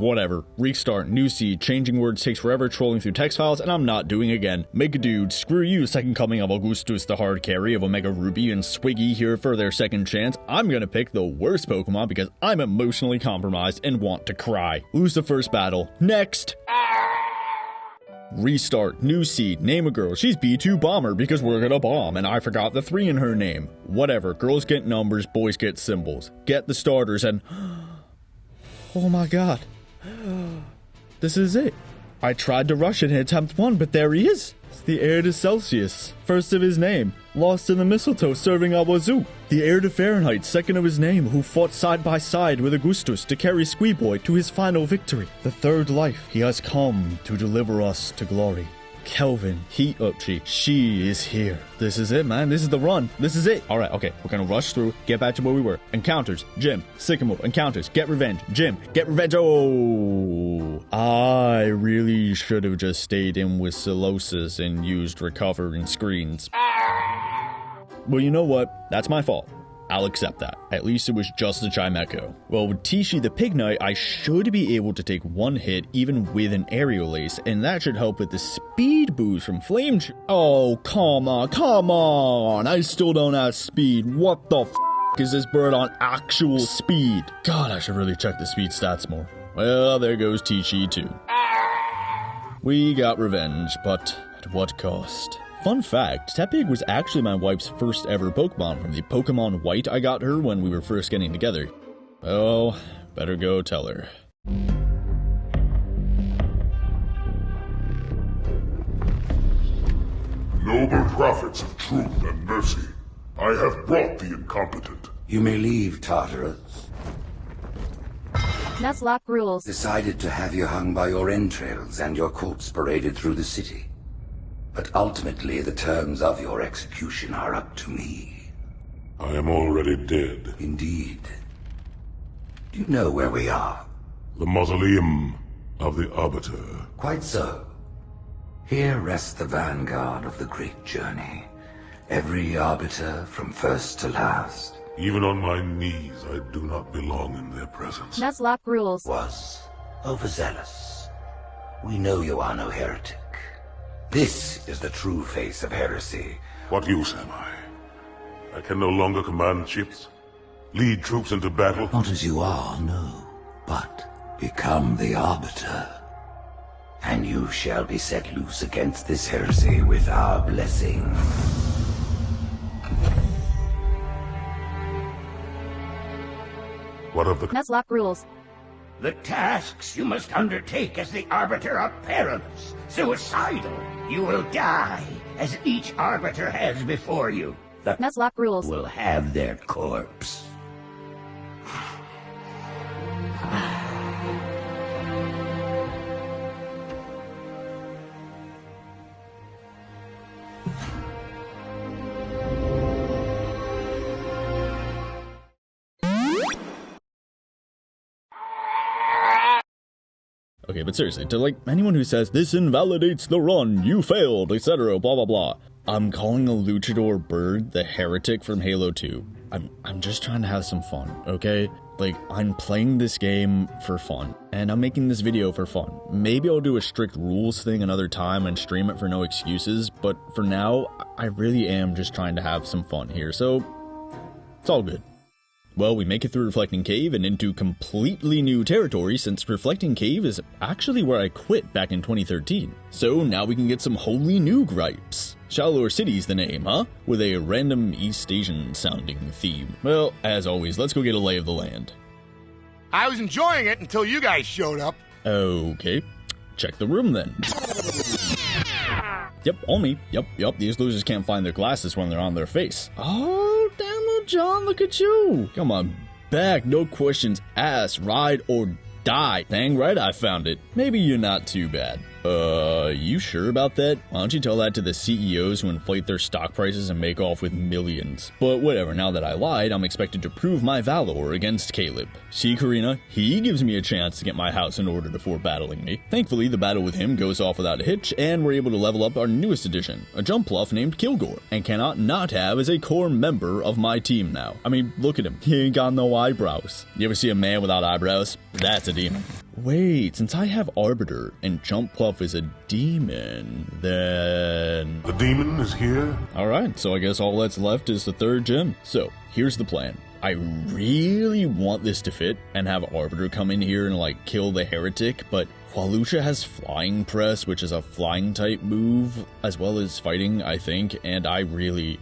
whatever. Restart, new seed, changing words takes forever, trolling through text files, and I'm not doing again. Make a dude, screw you, second coming of Augustus the hard carry of Omega Ruby and Swiggy here for their second chance. I'm gonna pick the worst Pokemon because I'm emotionally compromised and want to cry. Lose the first battle. Next! Restart, new seed, name a girl, she's B2 Bomber because we're gonna bomb and I forgot the 3 in her name. Whatever, girls get numbers, boys get symbols. Get the starters and... Oh my god. This is it. I tried to rush it in attempt 1, but there he is. It's the heir to Celsius, first of his name, lost in the mistletoe serving a wazoo. The heir to Fahrenheit, second of his name, who fought side by side with Augustus to carry Squeeboy to his final victory. The third life, he has come to deliver us to glory. Kelvin, she is here. This is it, man. This is the run. This is it. All right, okay. We're gonna rush through, get back to where we were. Encounters, Jim. Sycamore, encounters, get revenge. Jim, get revenge. Oh, I really should have just stayed in with Solosis and used recovering screens. Well, you know what? That's my fault. I'll accept that. At least it was just a Chimecho. Well, with Tishi the Pig Knight, I should be able to take one hit even with an Aerial Ace, and that should help with the speed boost from Flame Oh, come on! I still don't have speed. What the f*** is this bird on actual speed? God, I should really check the speed stats more. Well, there goes Tishi too. We got revenge, but at what cost? Fun fact, Tepig was actually my wife's first ever Pokemon from the Pokemon White I got her when we were first getting together. Oh, better go tell her. Noble prophets of truth and mercy, I have brought the incompetent. You may leave, Tartarus. Nuzlocke rules. Decided to have you hung by your entrails and your corpse paraded through the city. But ultimately, the terms of your execution are up to me. I am already dead. Indeed. Do you know where we are? The mausoleum of the Arbiter. Quite so. Here rests the vanguard of the great journey. Every Arbiter from first to last. Even on my knees, I do not belong in their presence. Nuzlocke rules. Was overzealous. We know you are no heretic. This is the true face of heresy. What use am I? I can no longer command ships, lead troops into battle. Not as you are, no. But become the Arbiter. And you shall be set loose against this heresy with our blessing. What of the... Nuzlocke rules. The tasks you must undertake as the Arbiter are perilous, suicidal. You will die, as each Arbiter has before you. The Nuzlocke rules. will have their corpse. Okay, but seriously, to like anyone who says, this invalidates the run, you failed, etc., blah blah blah. I'm calling a luchador bird the heretic from Halo 2. I'm just trying to have some fun, okay? Like, I'm playing this game for fun, and I'm making this video for fun. Maybe I'll do a strict rules thing another time and stream it for no excuses, but for now, I really am just trying to have some fun here, so it's all good. Well, we make it through Reflecting Cave and into completely new territory since Reflecting Cave is actually where I quit back in 2013. So now we can get some wholly new gripes. Shallower City's the name, huh? With a random East Asian sounding theme. Well, as always, let's go get a lay of the land. I was enjoying it until you guys showed up. Okay, check the room then. Yep, all me. Yep, these losers can't find their glasses when they're on their face. Oh, damn it, John, look at you. Come on, back, no questions asked, ride or die. Dang right I found it. Maybe you're not too bad. You sure about that? Why don't you tell that to the CEOs who inflate their stock prices and make off with millions? But whatever, now that I lied, I'm expected to prove my valor against Caleb. See, Karina, he gives me a chance to get my house in order before battling me. Thankfully, the battle with him goes off without a hitch, and we're able to level up our newest addition, a jump pluff named Kilgore, and cannot not have as a core member of my team now. I mean, look at him. He ain't got no eyebrows. You ever see a man without eyebrows? That's a demon. Wait, since I have Arbiter and Jump Pluff is a demon, then... The demon is here? Alright, so I guess all that's left is the third gym. So, here's the plan. I really want this to fit and have Arbiter come in here and like kill the heretic, but Qualucha has Flying Press, which is a flying type move, as well as fighting, I think, and I really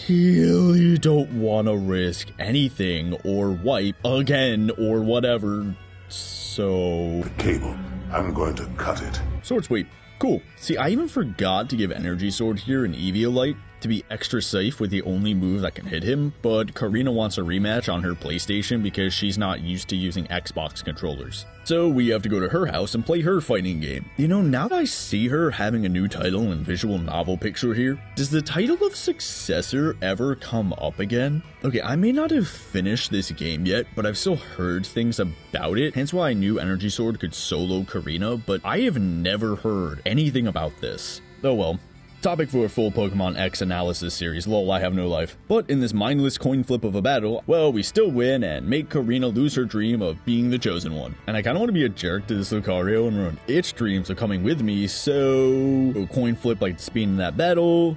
don't want to risk anything or wipe again or whatever, so... The cable. I'm going to cut it. Sword Sweep. Cool. See, I even forgot to give Energy Sword here an Eviolite to be extra safe with the only move that can hit him, but Karina wants a rematch on her PlayStation because she's not used to using Xbox controllers. So we have to go to her house and play her fighting game. You know, now that I see her having a new title and visual novel picture here, does the title of Successor ever come up again? Okay, I may not have finished this game yet, but I've still heard things about it, hence why I knew Energy Sword could solo Karina, but I have never heard anything about this. Oh well. Topic for a full Pokemon X analysis series, lol, I have no life. But in this mindless coin flip of a battle, well, we still win and make Karina lose her dream of being the chosen one. And I kinda wanna be a jerk to this Lucario and ruin its dreams of coming with me, so... coin flip like the speed in that battle...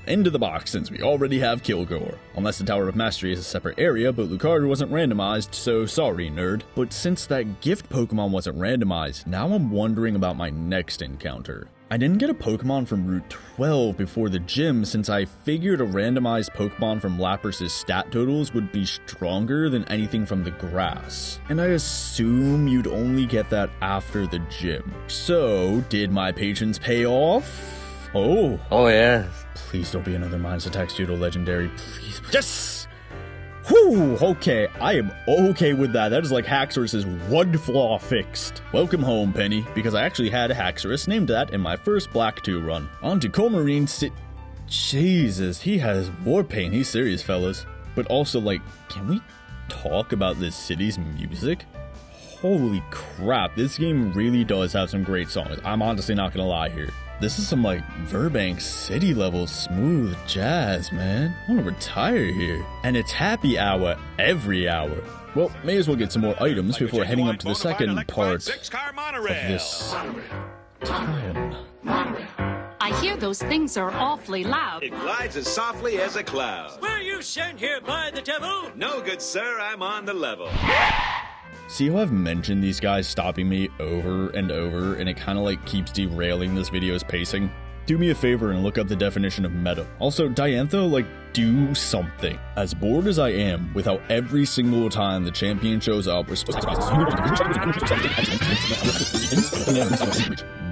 into the box, since we already have Kilgore. Unless the Tower of Mastery is a separate area, but Lucario wasn't randomized, so sorry, nerd. But since that gift Pokemon wasn't randomized, now I'm wondering about my next encounter. I didn't get a Pokemon from Route 12 before the gym, since I figured a randomized Pokemon from Lapras's stat totals would be stronger than anything from the grass. And I assume you'd only get that after the gym. So, did my patience pay off? Oh yeah. Please don't be another Minus Attack Pseudo Legendary. Please. Yes! Whew, okay, I am okay with that. That is like Haxorus's one flaw fixed. Welcome home, Penny, because I actually had a Haxorus named that in my first Black 2 run. On to Comarine Jesus, he has war pain. He's serious, fellas. But also, like, can we talk about this city's music? Holy crap, this game really does have some great songs. I'm honestly not gonna lie here. This is some, like, Burbank City level smooth jazz, man. I wanna retire here. And it's happy hour every hour. Well, may as well get some more items before heading up to the second part of this town. I hear those things are awfully loud. It glides as softly as a cloud. Were you sent here by the devil? No, good sir, I'm on the level. See how I've mentioned these guys stopping me over and over, and it kind of like keeps derailing this video's pacing? Do me a favor and look up the definition of meta. Also, Diantha, like, do something. As bored as I am with how every single time the champion shows up, we're supposed to...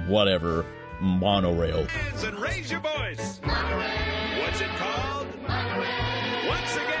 Whatever. Monorail. And raise your voice. Monorail. What's it called? Monorail. Once again.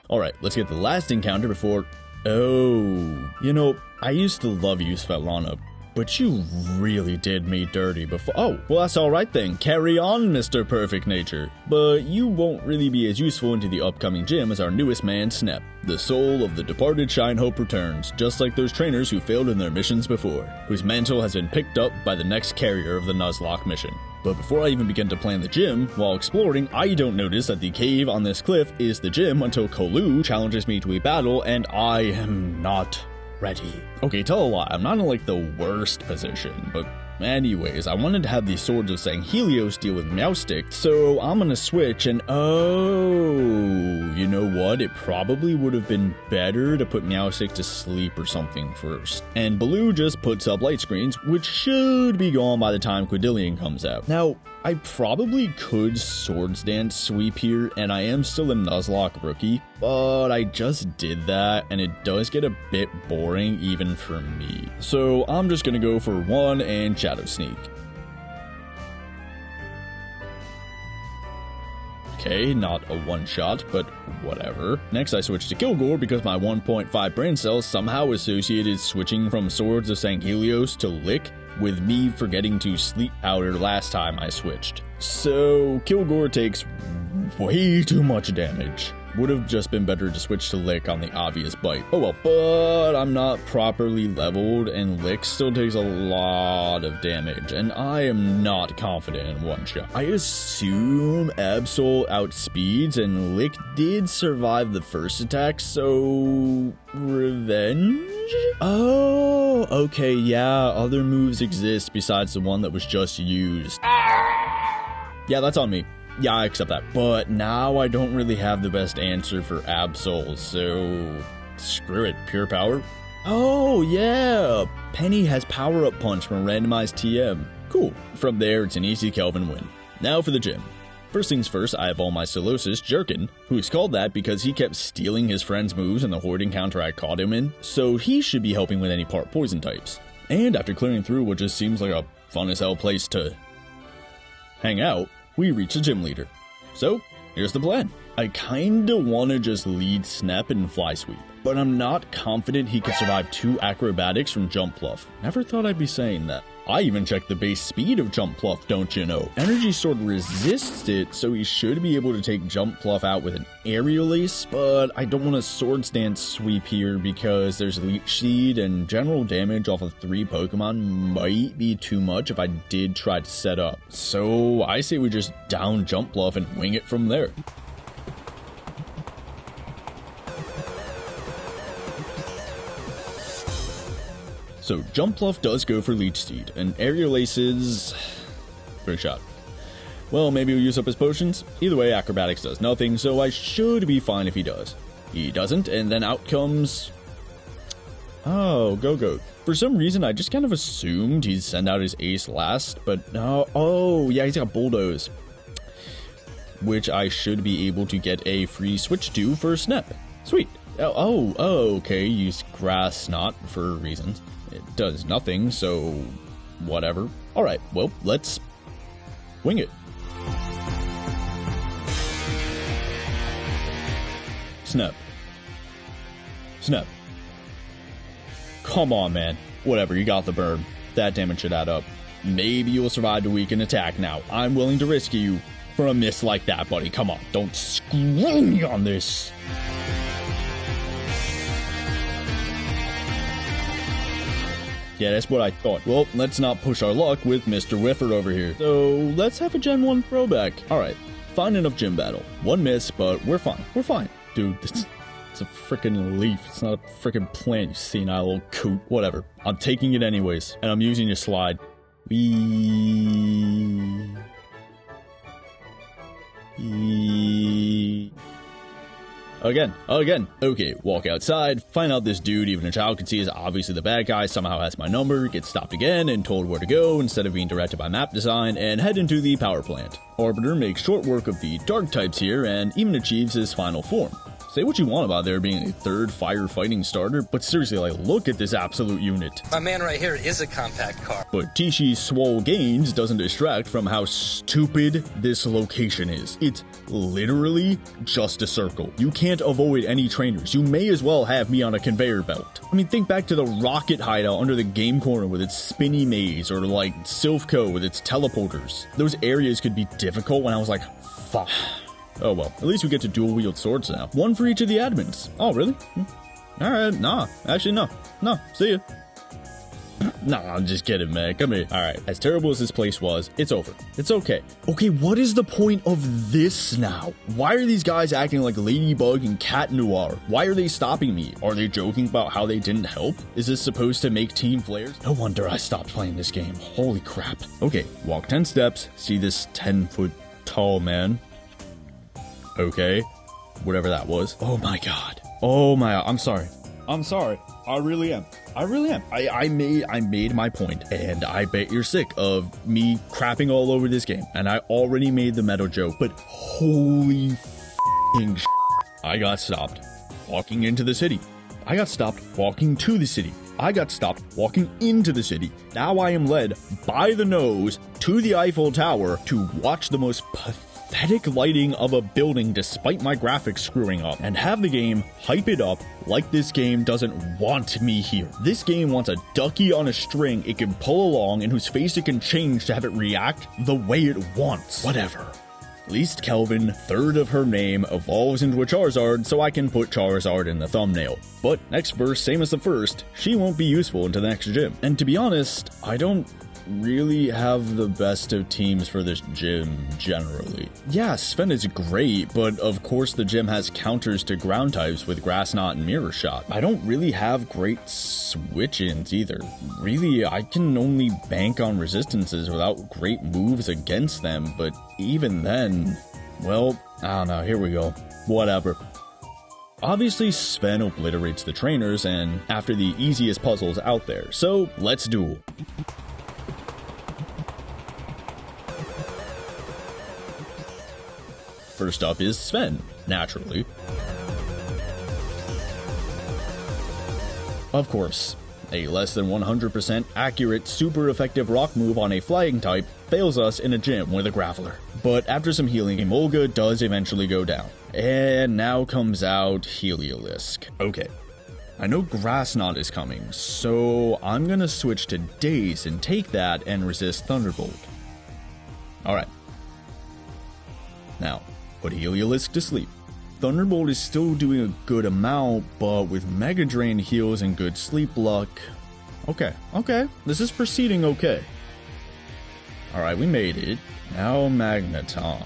Alright, let's get the last encounter before... Oh, you know, I used to love you, Svetlana, but you really did me dirty before... Oh, well that's alright then, carry on, Mr. Perfect Nature. But you won't really be as useful into the upcoming gym as our newest man, Snep. The soul of the departed Shine Hope returns, just like those trainers who failed in their missions before, whose mantle has been picked up by the next carrier of the Nuzlocke mission. But before I even begin to plan the gym, while exploring, I don't notice that the cave on this cliff is the gym until Kolu challenges me to a battle, and I am not ready. Okay, tell a lie, I'm not in like the worst position, but anyways, I wanted to have these Swords of Sanghelios deal with Meowstic, so I'm gonna switch and you know what? It probably would have been better to put Meowstic to sleep or something first. And Baloo just puts up light screens, which should be gone by the time Quidillion comes out. Now, I probably could Swords Dance sweep here, and I am still a Nuzlocke rookie, but I just did that, and it does get a bit boring even for me. So I'm just gonna go for one and Shadow Sneak. Okay, not a one-shot, but whatever. Next I switched to Kilgore because my 1.5 brain cells somehow associated switching from Swords of Sanghelios to Lick with me forgetting to sleep powder last time I switched. So Kilgore takes way too much damage. Would have just been better to switch to Lick on the obvious bite. Oh well, but I'm not properly leveled, and Lick still takes a lot of damage, and I am not confident in one shot. I assume Absol outspeeds, and Lick did survive the first attack, so revenge? Oh, okay, yeah, other moves exist besides the one that was just used. Yeah, that's on me. Yeah, I accept that. But now I don't really have the best answer for Absol, so screw it. Pure power? Oh, yeah. Penny has power-up punch from randomized TM. Cool. From there, it's an easy Kelvin win. Now for the gym. First things first, I have all my Solosis, Jerkin, who's called that because he kept stealing his friend's moves in the hoarding counter I caught him in, so he should be helping with any part poison types. And after clearing through what just seems like a fun as hell place to hang out, we reach a gym leader. So, here's the plan. I kinda wanna just lead Snap and Fly Sweep, but I'm not confident he could survive 2 acrobatics from Jump Pluff. Never thought I'd be saying that. I even checked the base speed of Jump Pluff, don't you know? Energy Sword resists it, so he should be able to take Jump Pluff out with an Aerial Ace, but I don't want a Sword Stance Sweep here because there's Leech Seed, and general damage off of 3 Pokemon might be too much if I did try to set up. So I say we just down Jump Pluff and wing it from there. So Jump Pluff does go for Leech Seed, and Aerial Ace is Great shot. Well, maybe he'll use up his potions. Either way, Acrobatics does nothing, so I should be fine if he does. He doesn't, and then out comes... Oh, Go-Go. For some reason, I just kind of assumed he'd send out his ace last, but no. Oh, yeah, he's got Bulldoze, which I should be able to get a free switch to for Snap. Sweet. Oh, okay, use Grass Snot for reasons. It does nothing, so whatever. Alright, well, let's wing it. Snap. Snap. Come on, man. Whatever, you got the burn. That damage should add up. Maybe you'll survive the weakened attack now. I'm willing to risk you for a miss like that, buddy. Come on, don't screw me on this. Yeah, that's what I thought. Well, let's not push our luck with Mr. Whifford over here. So, let's have a Gen 1 throwback. Alright, fine enough gym battle. One miss, but we're fine. We're fine. Dude, it's a freaking leaf. It's not a freaking plant, you senile old coot. Whatever. I'm taking it anyways, and I'm using your slide. Again. Okay, walk outside, find out this dude even a child can see is obviously the bad guy, somehow has my number, get stopped again and told where to go instead of being directed by map design, and head into the power plant. Arbiter makes short work of the dark types here and even achieves his final form. Say what you want about there being a third firefighting starter, but seriously, like, look at this absolute unit. My man right here is a compact car. But Tishi's swole gains doesn't distract from how stupid this location is. It's literally just a circle. You can't avoid any trainers. You may as well have me on a conveyor belt. I mean, think back to the Rocket hideout under the game corner with its spinny maze, or like Silphco with its teleporters. Those areas could be difficult when I was like, fuck. Oh well, at least we get to dual-wield swords now. One for each of the admins. Oh, really? Alright, nah. Actually, no. No, see ya. Nah, I'm just kidding, man. Come here. Alright, as terrible as this place was, it's over. It's okay. Okay, what is the point of this now? Why are these guys acting like Ladybug and Cat Noir? Why are they stopping me? Are they joking about how they didn't help? Is this supposed to make team flares? No wonder I stopped playing this game. Holy crap. Okay, walk 10 steps, see this 10-foot tall man. Okay, whatever that was. Oh my god. Oh my, I'm sorry. I'm sorry. I really am. I made my point, and I bet you're sick of me crapping all over this game. And I already made the meta joke, but holy f***ing sh**. I got stopped walking into the city. I got stopped walking to the city. I got stopped walking into the city. Now I am led by the nose to the Eiffel Tower to watch the most pathetic lighting of a building despite my graphics screwing up, and have the game hype it up like this game doesn't want me here. This game wants a ducky on a string it can pull along and whose face it can change to have it react the way it wants. Whatever. At least Kelvin, third of her name, evolves into a Charizard so I can put Charizard in the thumbnail. But next verse, same as the first, she won't be useful into the next gym. And to be honest, I don't really have the best of teams for this gym generally. Yeah, Sven is great, but of course the gym has counters to ground types with Grass Knot and Mirror Shot. I don't really have great switch-ins either. Really, I can only bank on resistances without great moves against them, but even then, well, I don't know, here we go. Whatever. Obviously, Sven obliterates the trainers and after the easiest puzzles out there, so let's duel. First up is Sven, naturally. Of course, a less than 100% accurate super effective rock move on a flying type fails us in a gym with a Graveler. But after some healing, Emolga does eventually go down. And now comes out Heliolisk. Okay, I know Grass Knot is coming, so I'm gonna switch to Daze and take that and resist Thunderbolt. Alright. Now, put Heliolisk to sleep. Thunderbolt is still doing a good amount, but with Mega Drain heals and good sleep luck... Okay, this is proceeding okay. Alright, we made it. Now Magneton.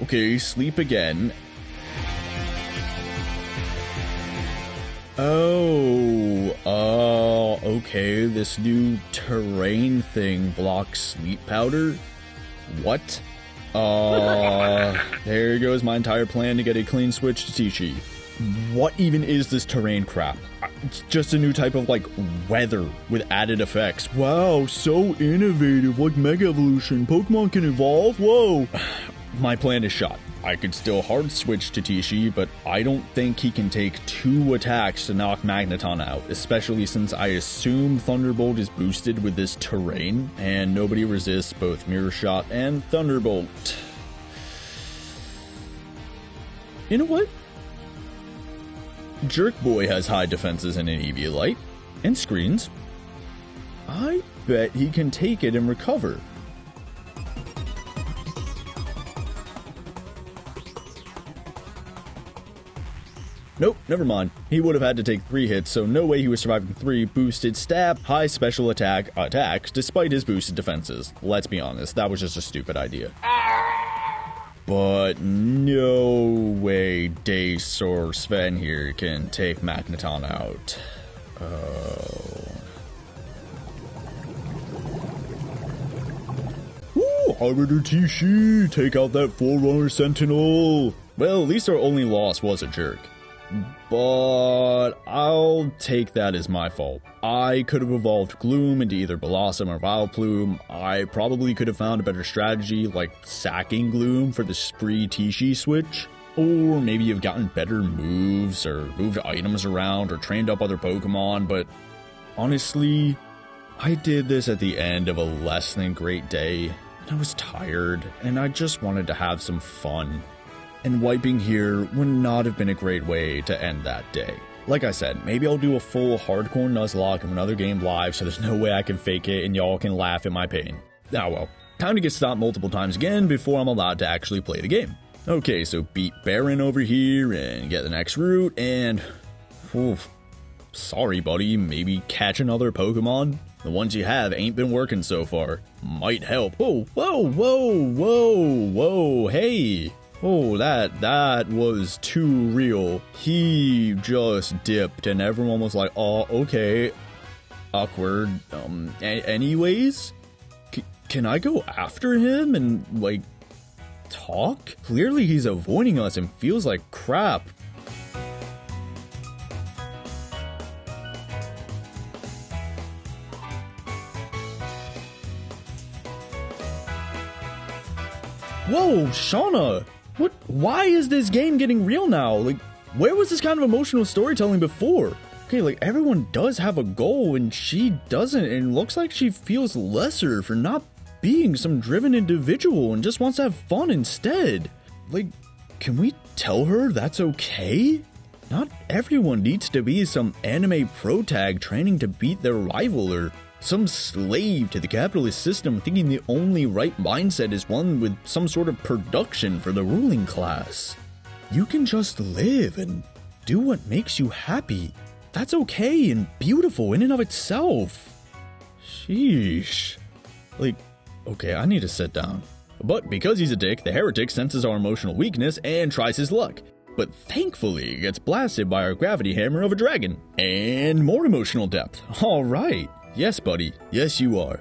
Okay, sleep again. Okay, this new terrain thing blocks sleep powder? What? There goes my entire plan to get a clean switch to Tishi. What even is this terrain crap? It's just a new type of, like, weather with added effects. Wow, so innovative, like Mega Evolution. Pokemon can evolve? Whoa! My plan is shot. I could still hard switch to Tishi, but I don't think he can take 2 attacks to knock Magneton out, especially since I assume Thunderbolt is boosted with this terrain, and nobody resists both Mirror Shot and Thunderbolt. You know what? Jerk Boy has high defenses and an Eviolite, and screens. I bet he can take it and recover. Nope, never mind. He would have had to take 3 hits, so no way he was surviving 3 boosted stab, high special attacks despite his boosted defenses. Let's be honest, that was just a stupid idea. But no way Dace or Sven here can take Magneton out. Woo! Arbiter Tishi, take out that Forerunner Sentinel! Well, at least our only loss was a jerk. But I'll take that as my fault. I could have evolved Gloom into either Blossom or Vileplume. I probably could have found a better strategy, like sacking Gloom for the Spree Tishi switch. Or maybe you've gotten better moves, or moved items around, or trained up other Pokemon, but honestly, I did this at the end of a less than great day, and I was tired, and I just wanted to have some fun. And wiping here would not have been a great way to end that day. Like I said, maybe I'll do a full hardcore Nuzlocke of another game live so there's no way I can fake it and y'all can laugh at my pain. Ah well, time to get stopped multiple times again before I'm allowed to actually play the game. Okay, so beat Baron over here and get the next route and... Oof, sorry buddy, maybe catch another Pokemon? The ones you have ain't been working so far. Might help. Whoa, hey! Oh, that was too real. He just dipped and everyone was like, oh, okay. Awkward. Anyways? Can I go after him and, like, talk? Clearly he's avoiding us and feels like crap. Whoa, Shauna! What? Why is this game getting real now? Like, where was this kind of emotional storytelling before? Okay, like, everyone does have a goal and she doesn't, and looks like she feels lesser for not being some driven individual and just wants to have fun instead. Like, can we tell her that's okay? Not everyone needs to be some anime pro tag training to beat their rival or Some slave to the capitalist system thinking the only right mindset is one with some sort of production for the ruling class. You can just live and do what makes you happy. That's okay and beautiful in and of itself. Sheesh. Like, okay, I need to sit down. But because he's a dick, the heretic senses our emotional weakness and tries his luck. But thankfully gets blasted by our gravity hammer of a dragon. And more emotional depth. Alright. Yes, buddy. Yes, you are.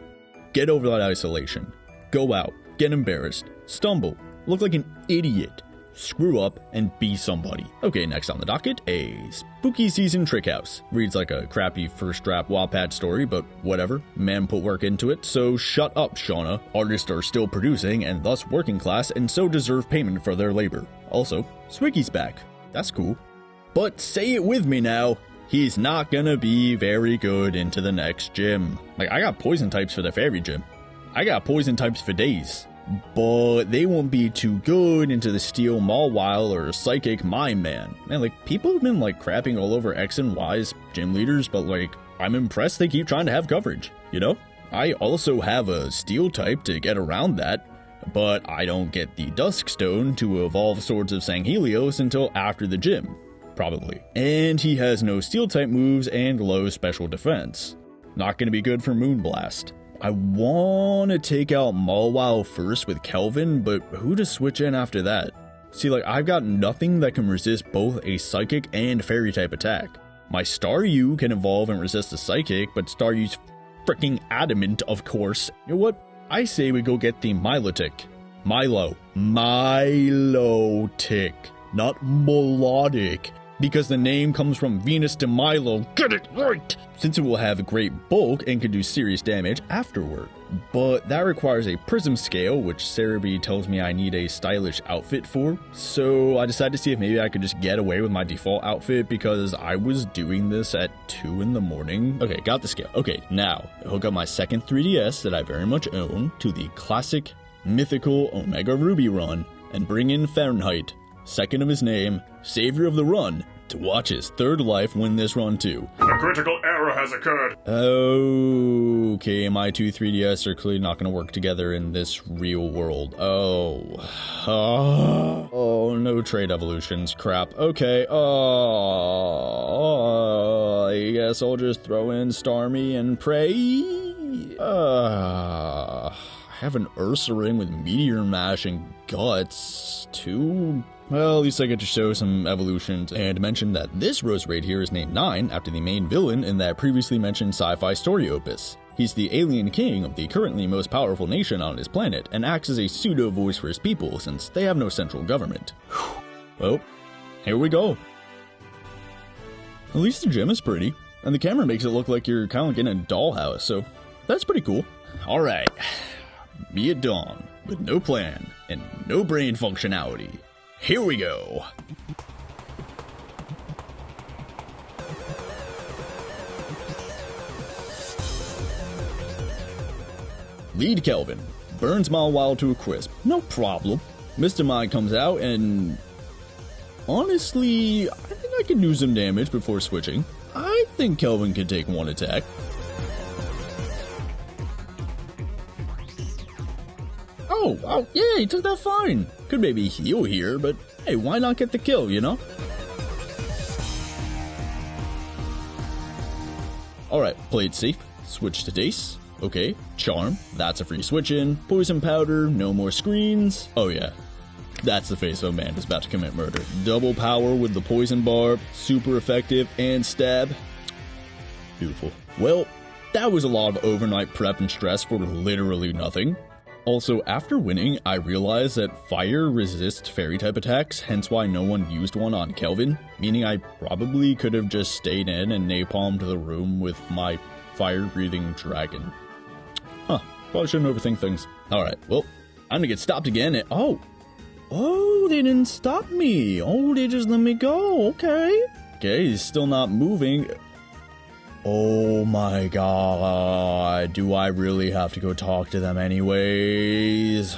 Get over that isolation. Go out. Get embarrassed. Stumble. Look like an idiot. Screw up and be somebody. Okay, next on the docket, a spooky season trick house. Reads like a crappy first draft Wattpad story, but whatever. Man put work into it, so shut up, Shauna. Artists are still producing and thus working class and so deserve payment for their labor. Also, Swiggy's back. That's cool. But say it with me now. He's not gonna be very good into the next gym. Like, I got poison types for the fairy gym. I got poison types for days. But they won't be too good into the steel Mawile or psychic mime man. Man, like, people have been, like, crapping all over X and Y's gym leaders, but, like, I'm impressed they keep trying to have coverage, you know? I also have a steel type to get around that, but I don't get the Dusk Stone to evolve Swords of Sanghelios until after the gym. Probably. And he has no steel type moves and low special defense. Not gonna be good for Moonblast. I wanna take out Mawile first with Kelvin, but who to switch in after that? See, like, I've got nothing that can resist both a psychic and fairy type attack. My Staryu can evolve and resist the psychic, but Staryu's freaking adamant, of course. You know what? I say we go get the Milotic. Milotic, not melodic. Because the name comes from Venus de Milo. Get it right! Since it will have great bulk and can do serious damage afterward. But that requires a prism scale, which Cerebi tells me I need a stylish outfit for. So I decided to see if maybe I could just get away with my default outfit because I was doing this at 2 in the morning. Okay, got the scale. Okay, now hook up my second 3DS that I very much own to the classic mythical Omega Ruby run and bring in Fahrenheit, second of his name, savior of the run, to watch his third life win this run too. A critical error has occurred. Okay, my two 3DS are clearly not going to work together in this real world. Oh, no trade evolutions. Crap. Okay, I guess I'll just throw in Starmie and pray. I have an Ursaring with Meteor Mash and Guts, too. Well, at least I get to show some evolutions and mention that this Rose Raid here is named 9 after the main villain in that previously mentioned sci-fi story opus. He's the alien king of the currently most powerful nation on his planet and acts as a pseudo-voice for his people since they have no central government. Well, here we go. At least the gym is pretty, and the camera makes it look like you're kind of like in a dollhouse, so that's pretty cool. Alright, me at dawn, with no plan and no brain functionality. Here we go. Lead Kelvin. Burns Mawile to a crisp. No problem. Mr. Mind comes out and... honestly, I think I can do some damage before switching. I think Kelvin can take one attack. Oh, yeah, he took that fine. Could maybe heal here, but hey, why not get the kill, you know? Alright, played safe. Switch to Dace. Okay, Charm. That's a free switch in. Poison Powder, no more screens. Oh yeah, that's the face of a man who's about to commit murder. Double power with the Poison Barb. Super effective and stab. Beautiful. Well, that was a lot of overnight prep and stress for literally nothing. Also, after winning, I realized that fire resists fairy type attacks, hence why no one used one on Kelvin, meaning I probably could have just stayed in and napalmed the room with my fire-breathing dragon. Huh, probably shouldn't overthink things. Alright, well, I'm gonna get stopped again and- oh, they didn't stop me. Oh, they just let me go, okay. Okay, he's still not moving. Oh my god, do I really have to go talk to them anyways?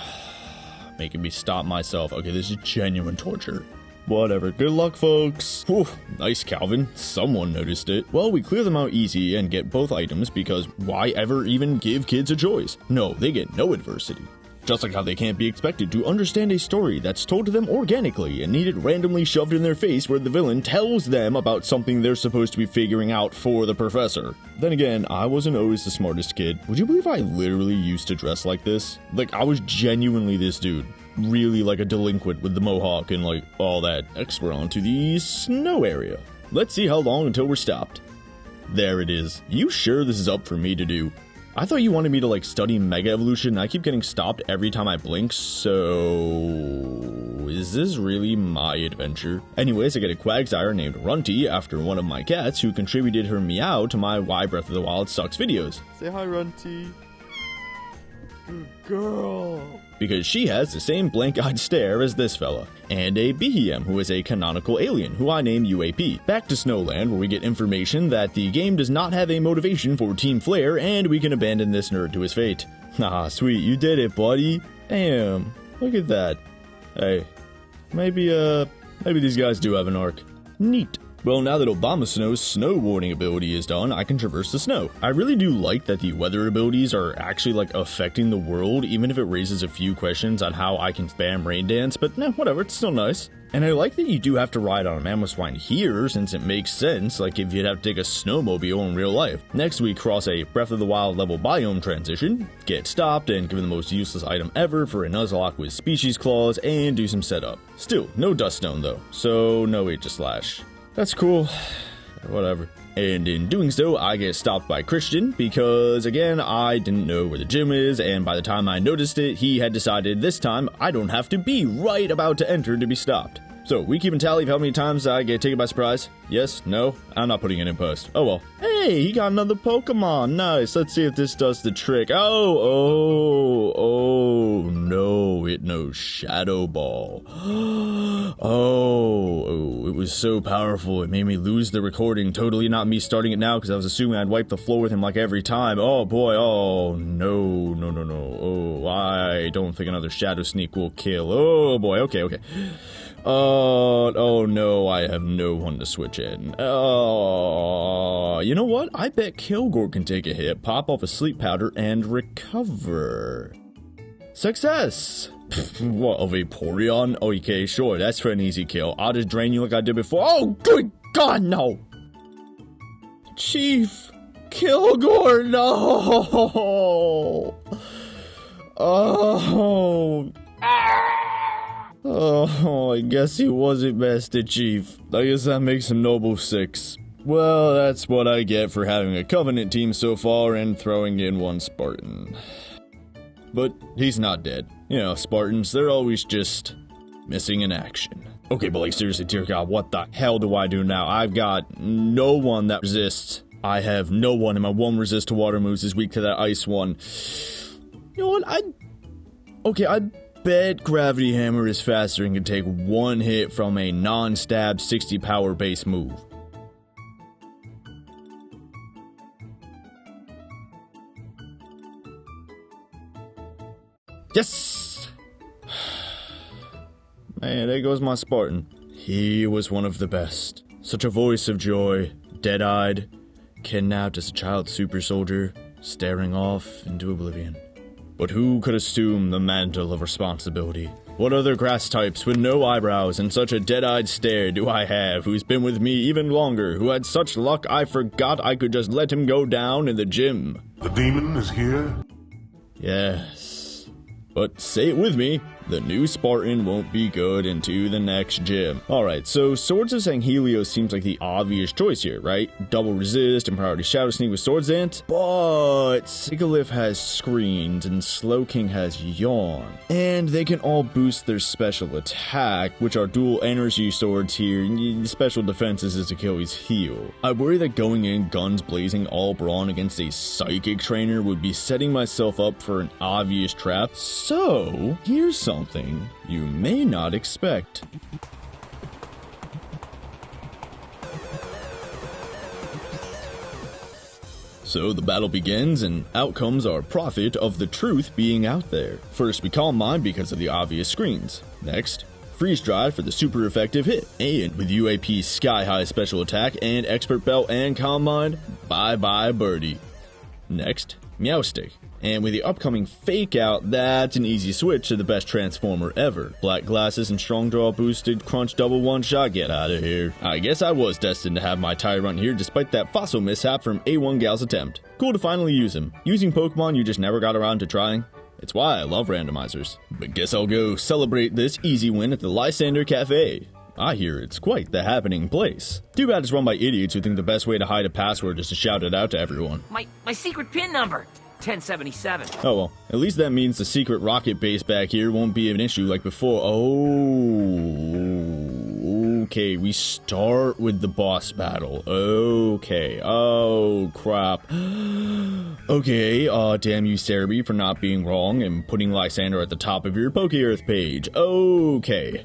Making me stop myself. Okay, this is genuine torture. Whatever. Good luck, folks. Whew, nice, Calvin. Someone noticed it. Well, we clear them out easy and get both items because why ever even give kids a choice? No, they get no adversity. Just like how they can't be expected to understand a story that's told to them organically and needed randomly shoved in their face where the villain tells them about something they're supposed to be figuring out for the professor. Then again, I wasn't always the smartest kid. Would you believe I literally used to dress like this? Like, I was genuinely this dude. Really like a delinquent with the mohawk and like all that. Next, we're on to the snow area. Let's see how long until we're stopped. There it is. You sure this is up for me to do? I thought you wanted me to like study Mega Evolution. I keep getting stopped every time I blink, so is this really my adventure? Anyways, I get a Quagsire named Runty after one of my cats who contributed her meow to my Why Breath of the Wild Sucks videos. Say hi, Runty. Good girl. Because she has the same blank-eyed stare as this fella. And a Behem, who is a canonical alien, who I name UAP. Back to Snowland, where we get information that the game does not have a motivation for Team Flare, and we can abandon this nerd to his fate. Ah, sweet, you did it, buddy. Damn, look at that. Hey, maybe these guys do have an arc. Neat. Well, now that Obama Snow's snow warning ability is done, I can traverse the snow. I really do like that the weather abilities are actually like affecting the world, even if it raises a few questions on how I can spam rain dance, but nah, whatever, it's still nice. And I like that you do have to ride on a Mamoswine here, since it makes sense, like if you'd have to take a snowmobile in real life. Next, we cross a Breath of the Wild level biome transition, get stopped, and given the most useless item ever for a Nuzlocke with species claws, and do some setup. Still, no dust stone though, so no Aegis-Slash. That's cool. Whatever. And in doing so, I get stopped by Christian because, again, I didn't know where the gym is, and by the time I noticed it, he had decided this time I don't have to be right about to enter to be stopped. So, we keep a tally of how many times I get taken by surprise. Yes? No? I'm not putting it in post. Oh well. Hey, he got another Pokemon. Nice. Let's see if this does the trick. Oh, no. It knows Shadow Ball. Oh, it was so powerful. It made me lose the recording. Totally not me starting it now because I was assuming I'd wipe the floor with him like every time. Oh boy. Oh, no. Oh, I don't think another Shadow Sneak will kill. Oh boy. Okay. Oh no, I have no one to switch in. You know what? I bet Kilgore can take a hit, pop off a sleep powder, and recover. Success! What, a Vaporeon? Okay, sure, that's for an easy kill. I'll just drain you like I did before. Oh, good God, no! Chief Kilgore, no! Oh, I guess he wasn't Master Chief. I guess that makes him Noble 6. Well, that's what I get for having a Covenant team so far and throwing in one Spartan. But he's not dead. You know, Spartans, they're always just missing in action. Okay, but like seriously, dear God, what the hell do I do now? I've got no one that resists. I have no one, and my one resist to water moves is weak to that ice one. You know what, I bet Gravity Hammer is faster and can take one hit from a non-stab 60 power base move. Yes! Man, there goes my Spartan. He was one of the best. Such a voice of joy, dead-eyed, kidnapped as a child super soldier, staring off into oblivion. But who could assume the mantle of responsibility? What other grass types with no eyebrows and such a dead-eyed stare do I have, who's been with me even longer, who had such luck I forgot I could just let him go down in the gym? The demon is here? Yes. But say it with me, the new Spartan won't be good into the next gym. Alright, so Swords of Sanghelios seems like the obvious choice here, right? Double resist and priority Shadow Sneak with Swords Dance. But Sigalith has Screens and Slowking has Yawn. And they can all boost their special attack, which are dual energy swords here. Special defenses is Achilles' heel. I worry that going in guns blazing all brawn against a psychic trainer would be setting myself up for an obvious trap. So, here's something you may not expect. So the battle begins, and out comes our prophet of the truth being out there. First, we calm mine because of the obvious screens. Next, Freeze Drive for the super effective hit, and with UAP's sky high special attack and expert belt and calm mind, bye bye birdie. Next, Meowstick. And with the upcoming Fake Out, that's an easy switch to the best Transformer ever. Black glasses and strong draw boosted crunch double one shot, get out of here. I guess I was destined to have my Tyrant here despite that fossil mishap from A1 Gal's attempt. Cool to finally use him. Using Pokemon you just never got around to trying. It's why I love randomizers. But guess I'll go celebrate this easy win at the Lysander Cafe. I hear it's quite the happening place. Too bad it's run by idiots who think the best way to hide a password is to shout it out to everyone. My secret PIN number! 1077. Oh well, at least that means the secret rocket base back here won't be an issue like before. Oh, okay, we start with the boss battle. Okay, oh crap. Okay, damn you Cerebi for not being wrong and putting Lysander at the top of your Poke-Earth page. Okay,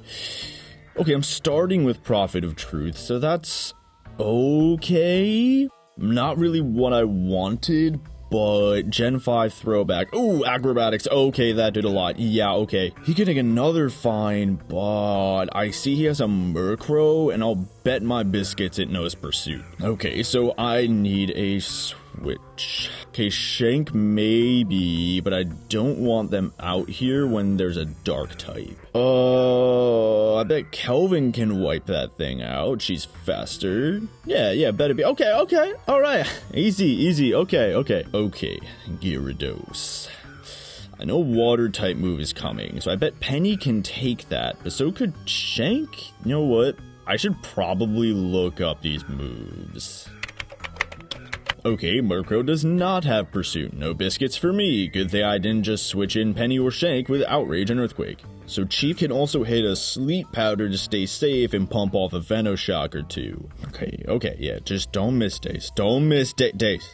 I'm starting with Prophet of Truth, so that's okay. Not really what I wanted, but Gen 5 throwback. Ooh, acrobatics. Okay, that did a lot. Yeah, okay. He can take another fine, but I see he has a Murkrow, and I'll bet my biscuits it knows Pursuit. Okay, so I need a switch. Okay, Shank maybe, but I don't want them out here when there's a dark type. I bet Kelvin can wipe that thing out. She's faster. Yeah, better be. Okay, alright. Easy. Okay. Gyarados. I know water type move is coming, so I bet Penny can take that, but so could Shank? You know what? I should probably look up these moves. Okay, Murkrow does not have Pursuit. No biscuits for me. Good thing I didn't just switch in Penny or Shank with Outrage and Earthquake. So Chief can also hit a Sleep Powder to stay safe and pump off a Venoshock or two. Okay, yeah, just don't miss Dace. Don't miss Dace.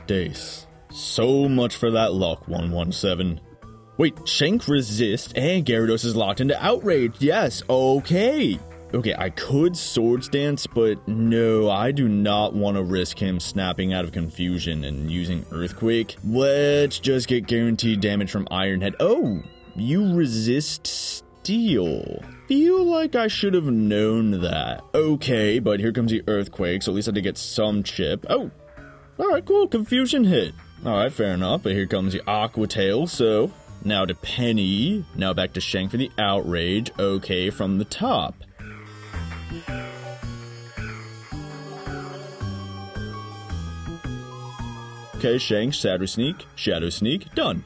Dace. So much for that luck, 117. Wait, Shank resists and Gyarados is locked into Outrage. Yes, okay, I could Swords Dance, but no, I do not want to risk him snapping out of confusion and using Earthquake. Let's just get guaranteed damage from Iron Head. Oh, you resist Steel. Feel like I should have known that. Okay, but here comes the Earthquake, so at least I did get some chip. Oh, alright, cool, Confusion hit. Alright, fair enough, but here comes the Aqua Tail, so now to Penny. Now back to Shank for the Outrage. Okay, from the top. Okay, Shank, Shadow Sneak, done.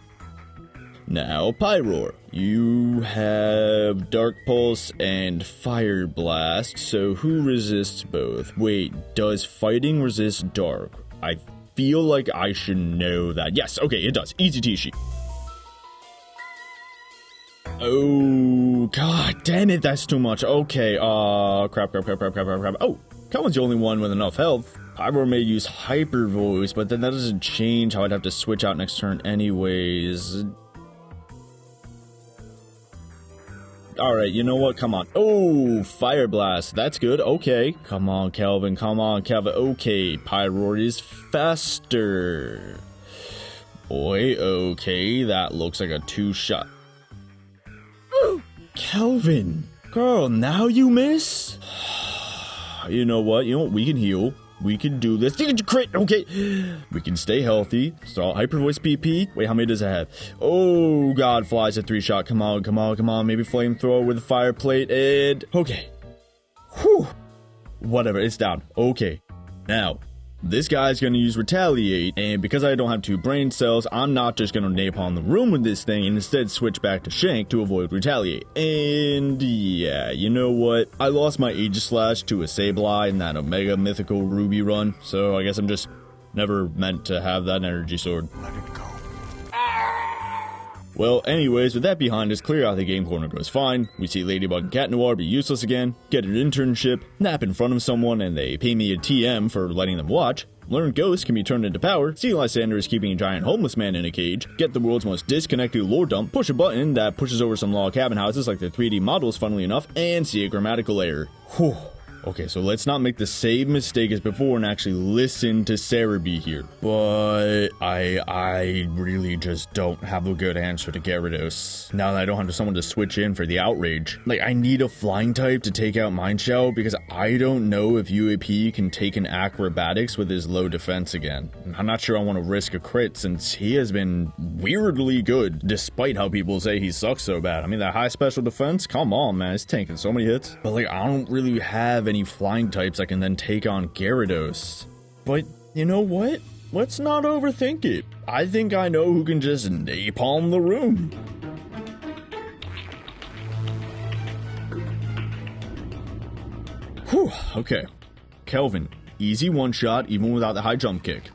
Now, Pyroar. You have Dark Pulse and Fire Blast, so who resists both? Wait, does Fighting resist Dark? I feel like I should know that. Yes, okay, it does. Easy Tishi. Oh, god damn it, that's too much. Okay, crap. Oh, Kelvin's the only one with enough health. Pyroar may use Hyper Voice, but then that doesn't change how I'd have to switch out next turn anyways. Alright, you know what? Come on. Oh, Fire Blast. That's good. Okay. Come on, Kelvin. Okay, Pyroar is faster. Boy, okay. That looks like a 2-shot. Kelvin. Girl, now you miss? You know what? We can heal. We can do this. Crit! Okay. We can stay healthy. Start Hyper Voice PP. Wait, how many does it have? Oh, God. Flies a 3-shot. Come on. Maybe Flamethrower with a Fire Plate. And... okay. Whew. Whatever. It's down. Okay. Now, this guy's going to use Retaliate. And because I don't have 2 brain cells, I'm not just going to napalm the room with this thing and instead switch back to Shank to avoid Retaliate. And yeah, you know what? I lost my Aegislash to a Sableye in that Omega Mythical Ruby run. So I guess I'm just never meant to have that Energy Sword. Let it go. Well, anyways, with that behind us, clear out the game corner goes fine. We see Ladybug and Cat Noir be useless again, get an internship, nap in front of someone, and they pay me a TM for letting them watch. Learn Ghost can be turned into power, see Lysander is keeping a giant homeless man in a cage, get the world's most disconnected lore dump, push a button that pushes over some log cabin houses like the 3D models funnily enough, and see a grammatical error. Whew. Okay, so let's not make the same mistake as before and actually listen to Cerebi here. But I really just don't have a good answer to Gyarados. Now that I don't have someone to switch in for the outrage. Like, I need a flying type to take out Mind Shell because I don't know if UAP can take an acrobatics with his low defense again. I'm not sure I want to risk a crit since he has been weirdly good despite how people say he sucks so bad. I mean, that high special defense, come on, man, he's tanking so many hits. But like, I don't really have any flying types I can then take on Gyarados. But you know what? Let's not overthink it. I think I know who can just napalm the room. Whew, okay. Kelvin, easy one-shot even without the high jump kick.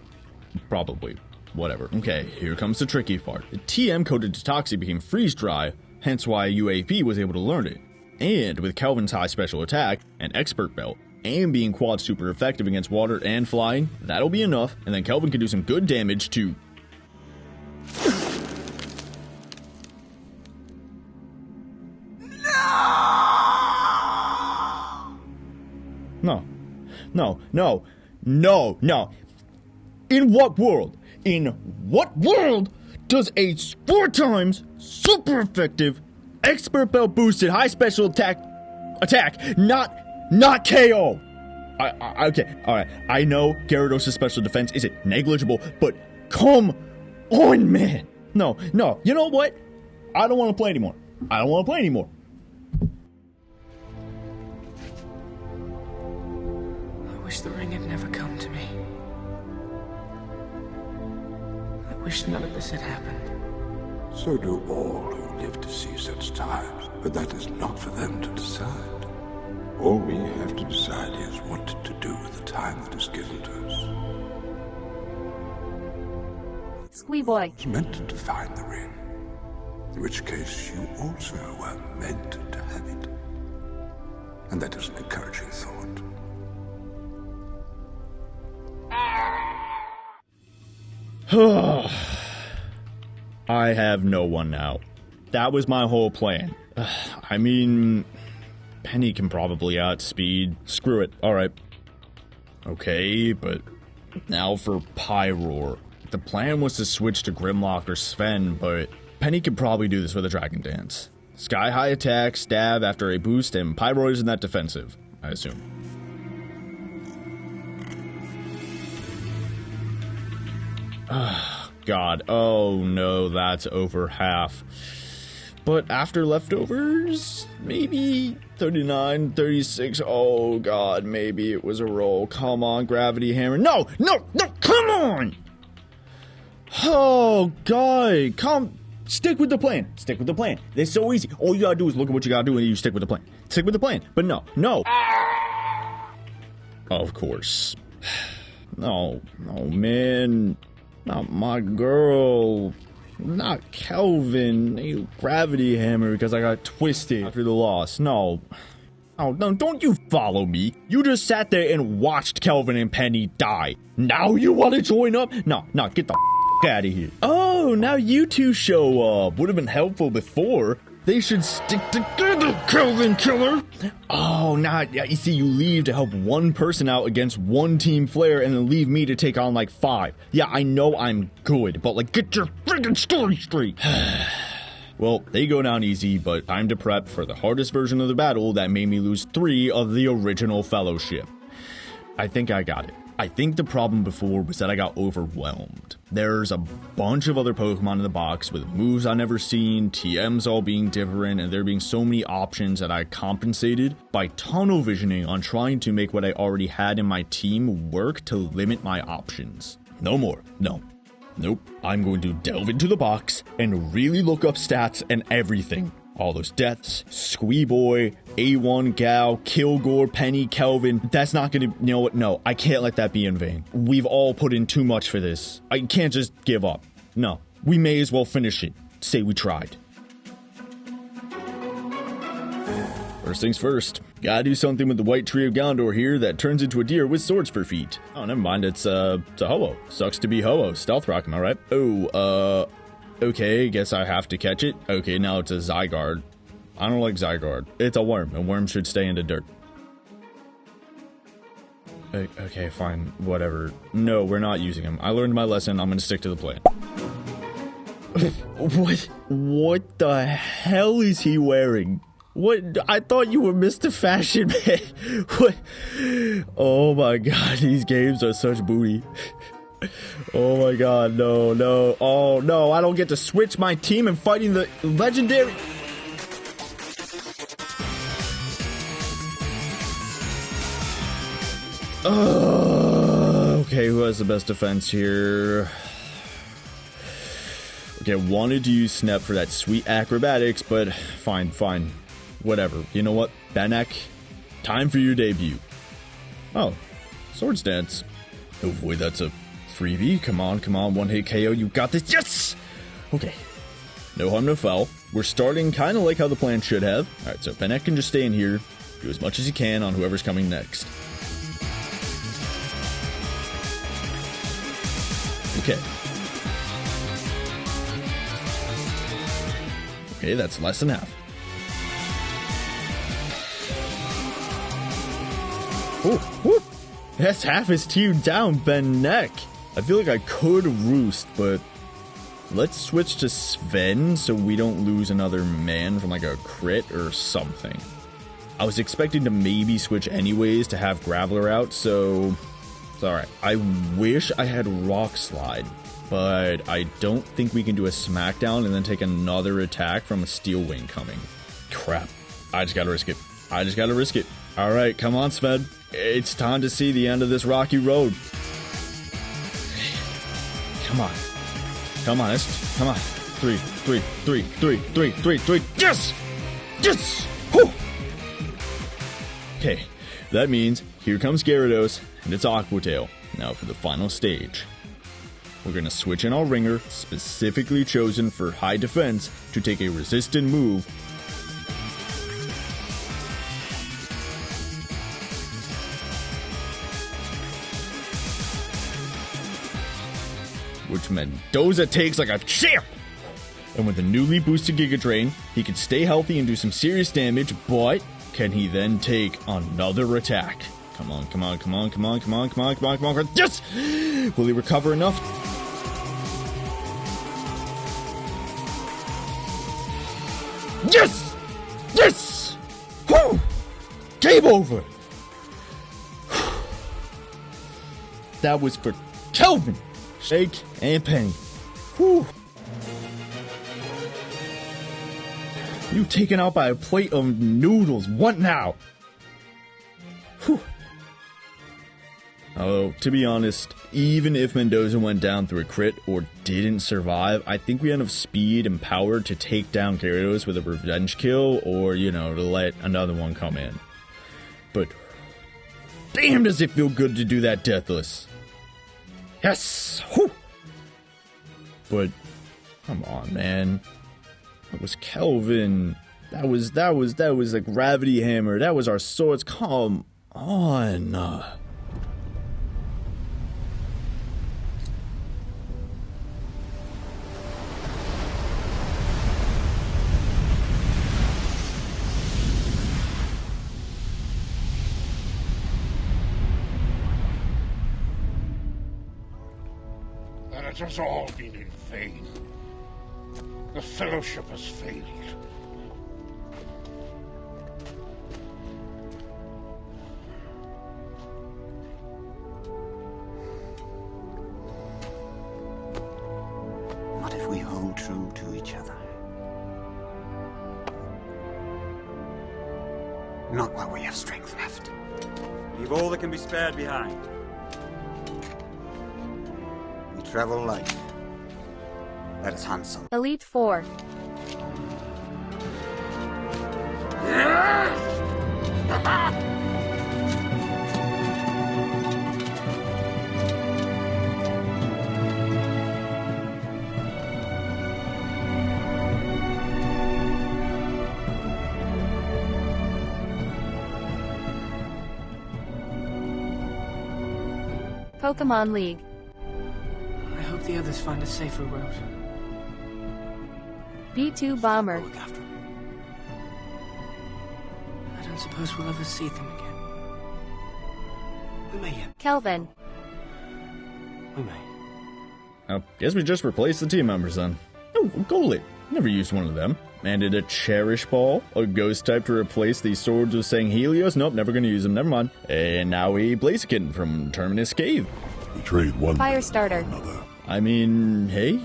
Probably. Whatever. Okay, here comes the tricky part. The TM coded to Toxie became freeze dry, hence why UAP was able to learn it. And with Kelvin's high special attack and expert belt, and being quad super effective against water and flying, that'll be enough, and then Kelvin can do some good damage to... No. In what world does a 4 times super effective expert belt boosted high special attack not KO? Okay, alright. I know Gyarados' special defense isn't negligible, but come on, man. No. You know what? I don't want to play anymore. I wish the ring had never come to me. I wish none of this had happened. So do all who live to see such times, but that is not for them to decide. All we have to decide is what to do with the time that is given to us. Squeeboy. It's meant to find the ring, in which case you also were meant to have it. And that is an encouraging thought. I have no one now. That was my whole plan. I mean, Penny can probably outspeed. Screw it. Alright. Okay, but now for Pyroar. The plan was to switch to Grimlock or Sven, but Penny could probably do this with a Dragon Dance. Sky High attack, stab after a boost, and Pyroar isn't that defensive, I assume. God, oh no, that's over half. But after leftovers, maybe 39, 36, oh god, maybe it was a roll. Come on, Gravity Hammer. No, come on! Oh god, stick with the plan. It's so easy. All you gotta do is look at what you gotta do and you stick with the plan. But no. Of course. No, man. Not my girl. Not Kelvin. A Gravity Hammer because I got twisted after the loss. No, don't you follow me. You just sat there and watched Kelvin and Penny die. Now you want to join up? No, get the out of here. Oh, now you two show up. Would have been helpful before. They should stick together, Kelvin Killer! Oh, yeah, you see, you leave to help one person out against one Team Flare and then leave me to take on, like, 5. Yeah, I know I'm good, but, like, get your friggin' story straight! Well, they go down easy, but time to prep for the hardest version of the battle that made me lose 3 of the original Fellowship. I think I got it. I think the problem before was that I got overwhelmed. There's a bunch of other Pokemon in the box with moves I've never seen, TMs all being different, and there being so many options that I compensated by tunnel visioning on trying to make what I already had in my team work to limit my options. No more. Nope. I'm going to delve into the box and really look up stats and everything. All those deaths, Squeeboy, A1, Gal, Kilgore, Penny, Kelvin. That's not gonna, you know what? No, I can't let that be in vain. We've all put in too much for this. I can't just give up. No, we may as well finish it. Say we tried. First things first. Gotta do something with the white tree of Gondor here that turns into a deer with swords for feet. Oh, never mind. It's a Ho-Oh. Sucks to be Ho-Oh. Stealth Rock, am I right? Oh, okay, guess I have to catch it. Okay, now it's a Zygarde. I don't like Zygarde. It's a worm, and worms should stay in the dirt. Okay, fine. Whatever. No, we're not using him. I learned my lesson. I'm gonna stick to the plan. What the hell is he wearing? What? I thought you were Mr. Fashion Man. What? Oh my god, these games are such booty. Oh my god, no, no. Oh no, I don't get to switch my team and fighting the legendary... Okay, who has the best defense here? Okay, I wanted to use Snep for that sweet acrobatics, but fine. Whatever. You know what? Banak, time for your debut. Oh, Sword Stance. Oh boy, that's a freebie. Come on, one hit KO. You got this. Yes! Okay. No harm, no foul. We're starting kind of like how the plan should have. Alright, so Banak can just stay in here, do as much as he can on whoever's coming next. Okay. Okay, that's less than half. Oh, that's half his team down, Banak. I feel like I could roost, but let's switch to Sven so we don't lose another man from like a crit or something. I was expecting to maybe switch anyways to have Graveler out, so it's alright. I wish I had Rock Slide, but I don't think we can do a Smackdown and then take another attack from a Steel Wing coming. Crap. I just gotta risk it. Alright, come on, Sven. It's time to see the end of this rocky road. Come on. Come on. 3. Yes! Yes! Whew! Okay, that means here comes Gyarados and it's Aqua Tail. Now for the final stage. We're gonna switch in our ringer, specifically chosen for high defense, to take a resistant move. Which Mendoza takes like a champ! And with the newly boosted Giga Drain, he can stay healthy and do some serious damage, but can he then take another attack? Come on. Yes! Will he recover enough? Yes! Yes! Whew! Game over! That was for Kelvin! Shake and Penny. Whew. You taken out by a plate of noodles. What now? Whew. Although, to be honest, even if Mendoza went down through a crit or didn't survive, I think we have enough speed and power to take down Gyarados with a revenge kill or, you know, to let another one come in. But, damn does it feel good to do that deathless. Yes! Whew. But, come on, man. That was Kelvin. That was a Gravity Hammer. That was our swords. Come on. That it has all been in vain. The Fellowship has failed. What if we hold true to each other? Not while we have strength left. Leave all that can be spared behind. We travel light. That is handsome. Elite 4. Pokemon League. I hope the others find a safer route. B2 Bomber. I don't suppose we'll ever see them again. Kelvin. I guess we just replaced the team members then. Oh, a goalie. Never used one of them. And a Cherish Ball, a ghost type to replace the Swords of Sang Helios. Nope, never gonna use them, never mind. And now a Blaziken from Terminus Cave. We trade one Fire starter. I mean, hey,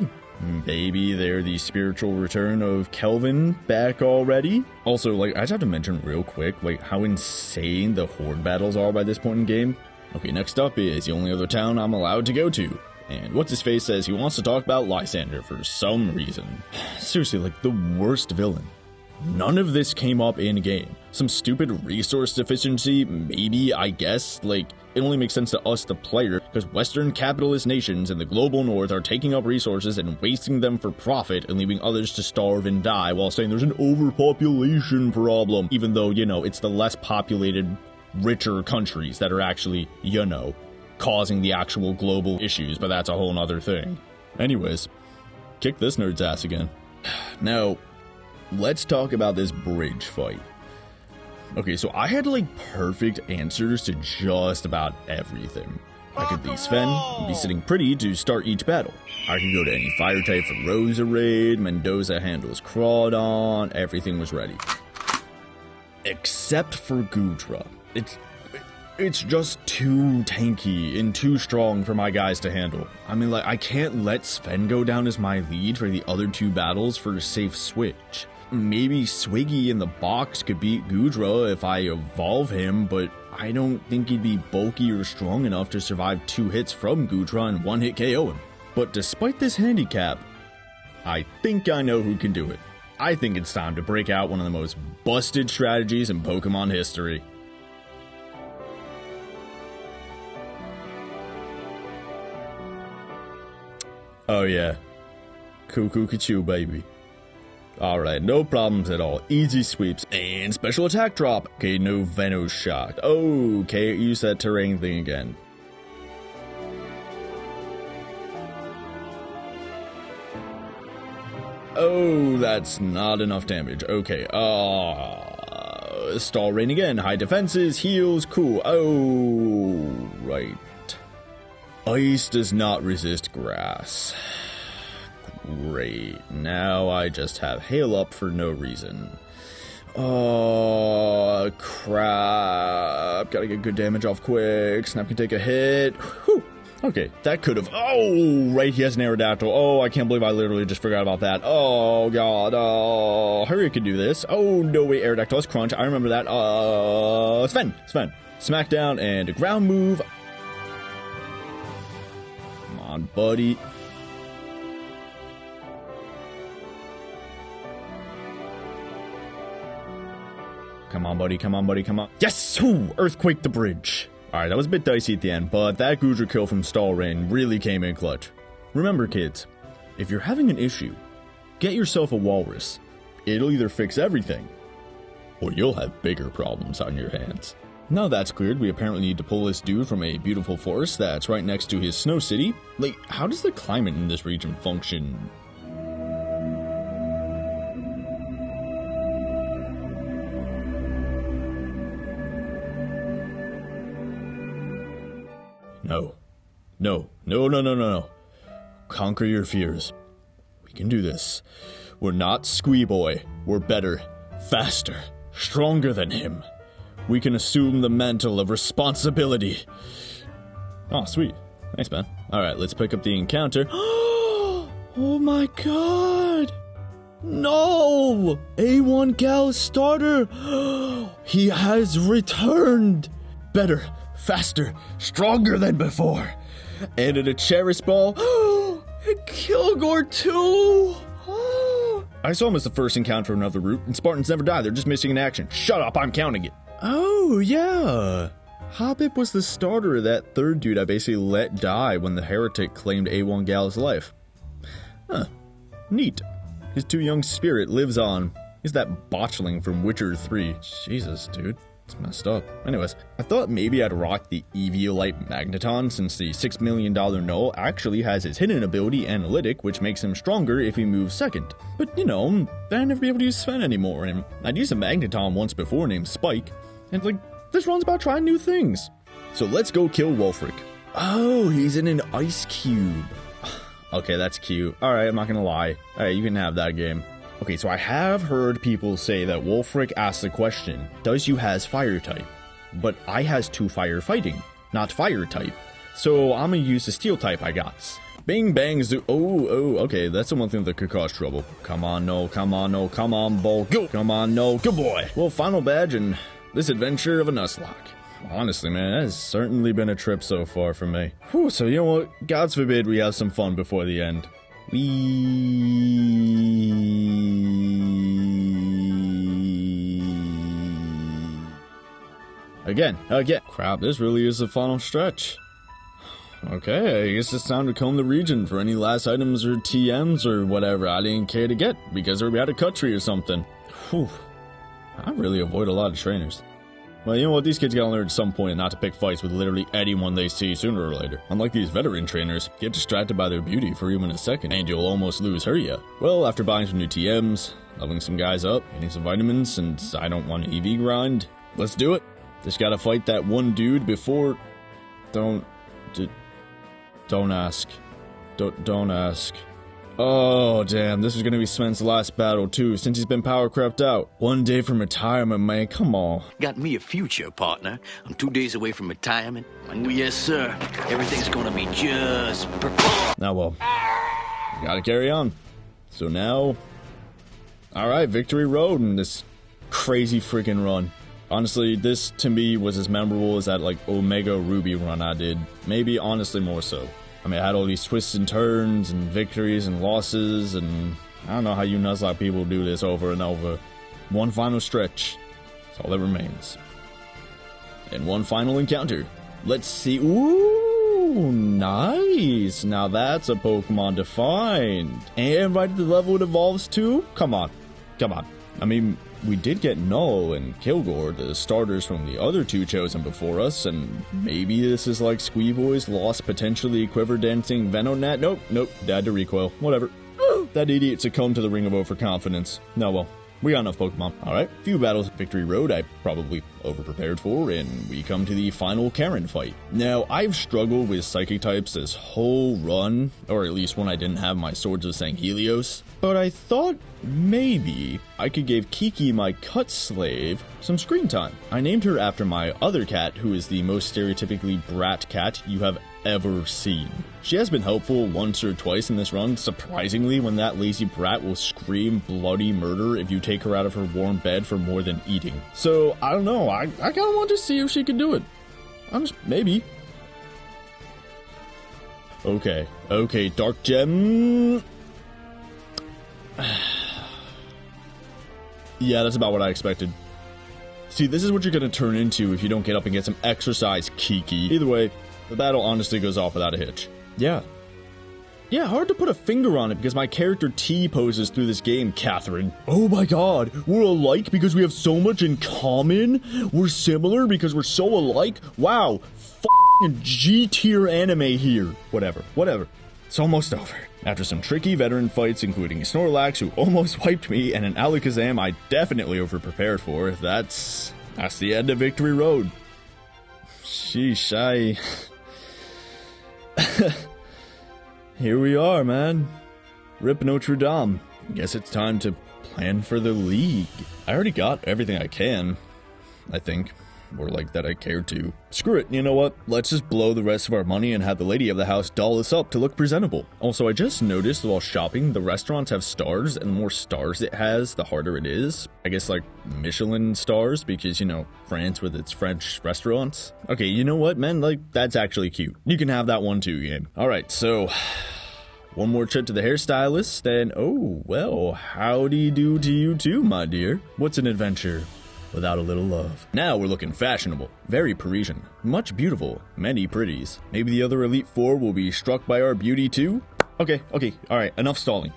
maybe they're the spiritual return of Kelvin back already. Also, like, I just have to mention real quick, like, how insane the Horde battles are by this point in game. Okay, next up is the only other town I'm allowed to go to. And What's-His-Face says he wants to talk about Lysander for some reason. Seriously, like, the worst villain. None of this came up in-game. Some stupid resource deficiency, maybe, I guess. Like, it only makes sense to us, the player, because Western capitalist nations in the global north are taking up resources and wasting them for profit and leaving others to starve and die while saying there's an overpopulation problem, even though, you know, it's the less populated, richer countries that are actually, you know, causing the actual global issues, but that's a whole nother thing. Anyways, kick this nerd's ass again. Now, let's talk about this bridge fight. Okay, so I had like perfect answers to just about everything. I could be Sven and be sitting pretty to start each battle. I could go to any fire type for Rosa Raid, Mendoza handles Crawdon, everything was ready. Except for Gudra. It's just too tanky and too strong for my guys to handle. I mean, like, I can't let Sven go down as my lead for the other two battles for a safe switch. Maybe Swiggy in the box could beat Gudra if I evolve him, but I don't think he'd be bulky or strong enough to survive 2 hits from Gudra and 1-hit KO him. But despite this handicap, I think I know who can do it. I think it's time to break out one of the most busted strategies in Pokemon history. Oh yeah, Cuckoo Kachu, baby. Alright, no problems at all. Easy sweeps and special attack drop. Okay, no Venos Shock. Okay, use that terrain thing again. Oh, that's not enough damage. Okay, Stall Rain again. High defenses, heals, cool. Oh, right. Ice does not resist grass. Great. Now I just have Hail Up for no reason. Oh, crap. Gotta get good damage off quick. Snap can take a hit. Whew. Okay, that could have... Oh, right, he has an Aerodactyl. Oh, I can't believe I literally just forgot about that. Oh, God. Oh, Hurry could do this. Oh, no way, Aerodactyl has Crunch. I remember that. Sven. Smackdown and a ground move. Come on, buddy. Come on, buddy. Come on. Yes! Ooh, Earthquake the bridge. Alright, that was a bit dicey at the end, but that Gudra kill from Stall Rain really came in clutch. Remember, kids, if you're having an issue, get yourself a walrus. It'll either fix everything, or you'll have bigger problems on your hands. Now that's cleared, we apparently need to pull this dude from a beautiful forest that's right next to his snow city. Like, how does the climate in this region function? No. Conquer your fears. We can do this. We're not Squeeboy. We're better, faster, stronger than him. We can assume the mantle of responsibility. Oh, sweet. Thanks, man. Alright, let's pick up the encounter. Oh my god! No! A1 Gal starter! He has returned! Better, faster, stronger than before. And in a Cherish Ball, Kilgore too! I saw him as the first encounter of another route, and Spartans never die, they're just missing in action. Shut up, I'm counting it. Oh, yeah. Hobbit was the starter of that third dude I basically let die when the heretic claimed A1 Gal's life. Huh. Neat. His too young spirit lives on. He's that botchling from Witcher 3. Jesus, dude. It's messed up. Anyways, I thought maybe I'd rock the Eviolite Magneton since the $6 million null actually has his hidden ability Analytic, which makes him stronger if he moves second. But, you know, I'd never be able to use Sven anymore, and I'd used a Magneton once before named Spike, and like, this run's about trying new things. So let's go kill Wulfric. Oh, he's in an ice cube. Okay, that's cute. Alright, I'm not gonna lie. Alright, you can have that game. Okay, so I have heard people say that Wulfric asked the question, does you has fire type? But I has 2 fire fighting, not fire type. So I'm gonna use the steel type I got. Bing bang zoo. Oh, okay, that's the one thing that could cause trouble. Come on, no, come on, no, come on, bull. Go. Come on, no, good boy. Well, final badge in this adventure of a Nuzlocke. Honestly, man, that has certainly been a trip so far for me. Whew, so you know what? God's forbid we have some fun before the end. Again. Crap, this really is the final stretch. Okay, I guess it's time to comb the region for any last items or TMs or whatever I didn't care to get because we had a cut tree or something. Whew. I really avoid a lot of trainers. Well, you know what? These kids gotta learn at some point not to pick fights with literally anyone they see sooner or later. Unlike these veteran trainers, get distracted by their beauty for even a second, and you'll almost lose her ya. Well, after buying some new TMs, leveling some guys up, getting some vitamins, since I don't want to EV grind, let's do it. Just gotta fight that one dude before... Don't ask. Don't ask. Oh, damn, this is gonna be Sven's last battle, too, since he's been power crept out. 1 day from retirement, man, come on. Got me a future, partner. I'm 2 days away from retirement. And yes, sir, everything's gonna be just perfect. Now, well, gotta carry on. So now, alright, Victory Road in this crazy freaking run. Honestly, this to me was as memorable as that, like, Omega Ruby run I did. Maybe, honestly, more so. I mean, I had all these twists and turns, and victories and losses, and I don't know how you Nuzlocke people do this over and over. One final stretch. That's all that remains. And one final encounter. Let's see. Ooh, nice. Now that's a Pokemon defined. And right at the level it evolves to? Come on. I mean, we did get Null and Kilgore, the starters from the other 2 chosen before us, and maybe this is like Squeeboy's lost potentially quiver dancing Venonat. Nope, had to recoil. Whatever. That idiot succumbed to the Ring of Overconfidence. No, well, we got enough Pokemon. Alright, few battles at Victory Road I probably over-prepared for, and we come to the final Karen fight. Now, I've struggled with Psychic types this whole run, or at least when I didn't have my Swords of Sanghelios, but I thought maybe I could give Kiki, my cut slave, some screen time. I named her after my other cat, who is the most stereotypically brat cat you have ever seen. She has been helpful once or twice in this run, surprisingly, when that lazy brat will scream bloody murder if you take her out of her warm bed for more than eating. So, I don't know, I kind of want to see if she can do it. Maybe. Okay, Dark Gem. Yeah, that's about what I expected. See, this is what you're gonna turn into if you don't get up and get some exercise, Kiki. Either way, the battle honestly goes off without a hitch. Yeah, hard to put a finger on it because my character T-poses through this game, Catherine. Oh my god, we're alike because we have so much in common? We're similar because we're so alike? Wow, f***ing G-tier anime here. Whatever. It's almost over. After some tricky veteran fights, including Snorlax, who almost wiped me, and an Alakazam I definitely over-prepared for, that's the end of Victory Road. Sheesh, Here we are, man. Rip Notre Dame. Guess it's time to plan for the league. I already got everything I can, I think. Or like that I cared to. Screw it, you know what? Let's just blow the rest of our money and have the lady of the house doll us up to look presentable. Also, I just noticed while shopping, the restaurants have stars, and the more stars it has, the harder it is. I guess like Michelin stars, because, you know, France with its French restaurants. Okay, you know what, man? Like, that's actually cute. You can have that one too, game. Alright, so... one more trip to the hairstylist, and oh, well, howdy do to you too, my dear. What's an adventure without a little love? Now we're looking fashionable, very Parisian, much beautiful, many pretties. Maybe the other Elite Four will be struck by our beauty too? Okay, alright, enough stalling.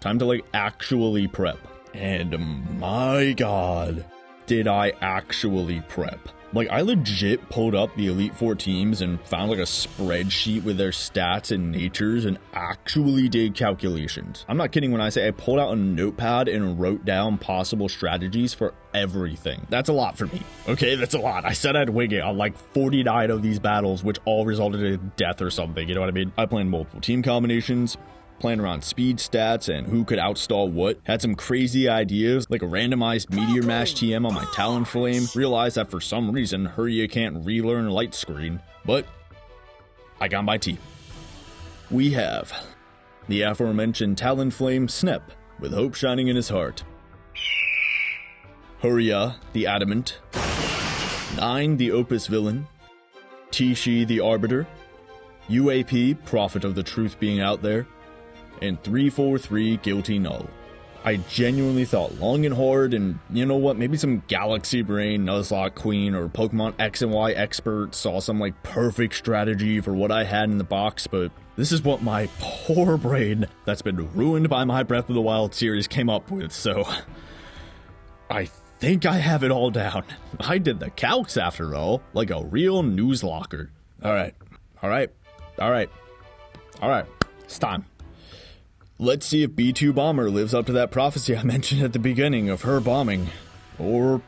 Time to like actually prep. And my god, did I actually prep. Like, I legit pulled up the Elite Four teams and found like a spreadsheet with their stats and natures and actually did calculations. I'm not kidding when I say I pulled out a notepad and wrote down possible strategies for everything. That's a lot for me. Okay, that's a lot. I said I'd wing it on like 49 of these battles, which all resulted in death or something. You know what I mean? I planned multiple team combinations, planned around speed stats and who could outstall what. Had some crazy ideas like a randomized meteor mash TM on my Talonflame. Realized that for some reason Hurya can't relearn light screen, but I got my T. We have the aforementioned Talonflame Snep with hope shining in his heart. Hurya the Adamant. 9 the Opus Villain. Tishi the Arbiter. UAP Prophet of the Truth being out there. And 343 Guilty Null. I genuinely thought long and hard, and you know what, maybe some Galaxy Brain, Nuzlocke Queen, or Pokemon X and Y expert saw some like perfect strategy for what I had in the box, but this is what my poor brain that's been ruined by my Breath of the Wild series came up with, so I think I have it all down. I did the calcs after all, like a real newslocker. Alright, it's time. Let's see if B2 Bomber lives up to that prophecy I mentioned at the beginning of her bombing. Or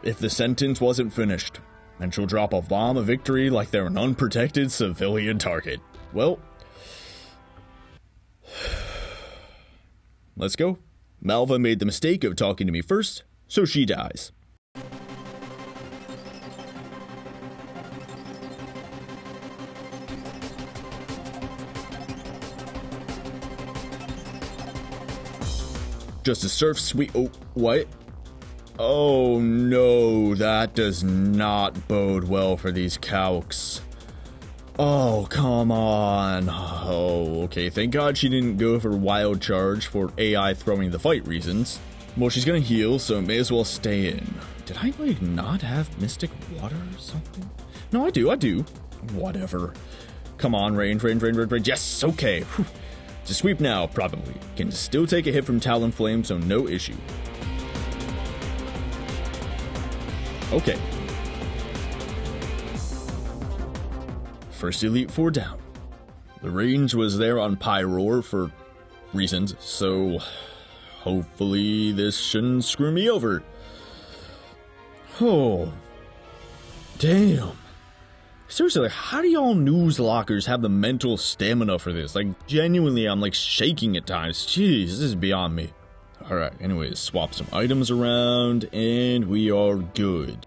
if the sentence wasn't finished, and she'll drop a bomb of victory like they're an unprotected civilian target. Well, let's go. Malva made the mistake of talking to me first, so she dies. Just a surf sweep. Oh, what? Oh no, that does not bode well for these calcs. Oh, come on. Oh, okay. Thank God she didn't go for Wild Charge for AI throwing the fight reasons. Well, she's gonna heal, so may as well stay in. Did I, like, not have Mystic Water or something? No, I do. Whatever. Come on, range. Yes, okay. Whew. To sweep now, probably. Can still take a hit from Talonflame, so no issue. Okay. First Elite Four down. The range was there on Pyroar for reasons, so hopefully this shouldn't screw me over. Oh. Damn. Seriously, like, how do y'all newslockers have the mental stamina for this? Like, genuinely, I'm like shaking at times. Jeez, this is beyond me. Alright, anyways, swap some items around, and we are good.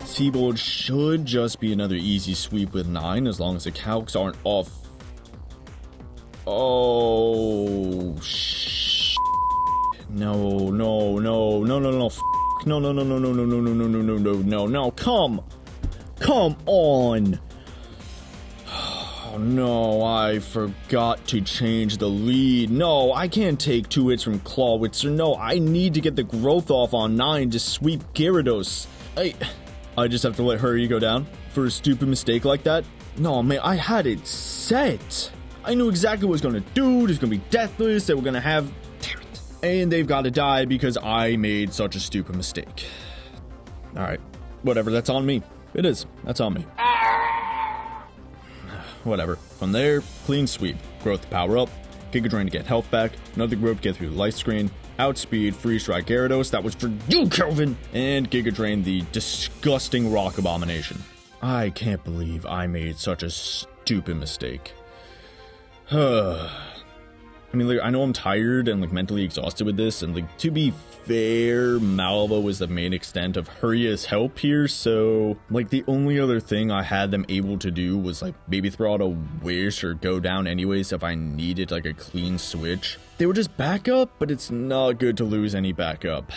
Seabold should just be another easy sweep with 9, as long as the calcs aren't off. Oh, No, come on. Oh no, I forgot to change the lead. No, I can't take 2 hits from Clawitzer. No, I need to get the growth off on 9 to sweep Gyarados. I just have to let Hurry go down for a stupid mistake like that? No, man, I had it set. I knew exactly what it was gonna do. There's gonna be Deathless, they were gonna have... And they've got to die because I made such a stupid mistake. Alright, whatever, that's on me. It is, that's on me. Whatever. From there, clean sweep. Growth to power up, Giga Drain to get health back, another growth to get through the light screen, outspeed, freeze strike Gyarados, that was for you, Kelvin! And Giga Drain the disgusting rock abomination. I can't believe I made such a stupid mistake. I mean, like, I know I'm tired and, like, mentally exhausted with this, and, like, to be fair, Malva was the main extent of Hurya's help here, so, like, the only other thing I had them able to do was, like, maybe throw out a wish or go down anyways if I needed, like, a clean switch. They were just backup, but it's not good to lose any backup.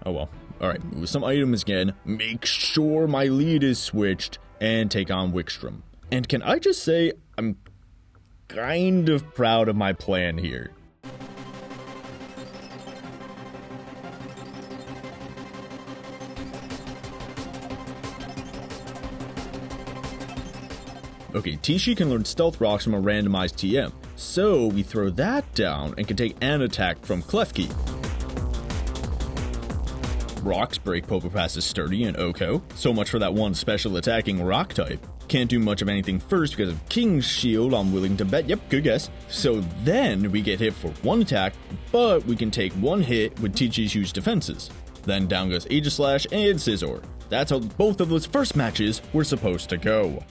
Oh well. Alright, move some items again, make sure my lead is switched, and take on Wickstrom. And can I just say, I'm kind of proud of my plan here. Okay, Tishi can learn Stealth Rocks from a randomized TM, So we throw that down and can take an attack from Klefki. Rocks break Pokepass's Sturdy and Oko. So much for that one special attacking rock type. Can't do much of anything first because of King's Shield, I'm willing to bet. Yep, good guess. So then we get hit for one attack, but we can take one hit with Teechee's huge defenses. Then down goes Aegislash and Scizor. That's how both of those first matches were supposed to go.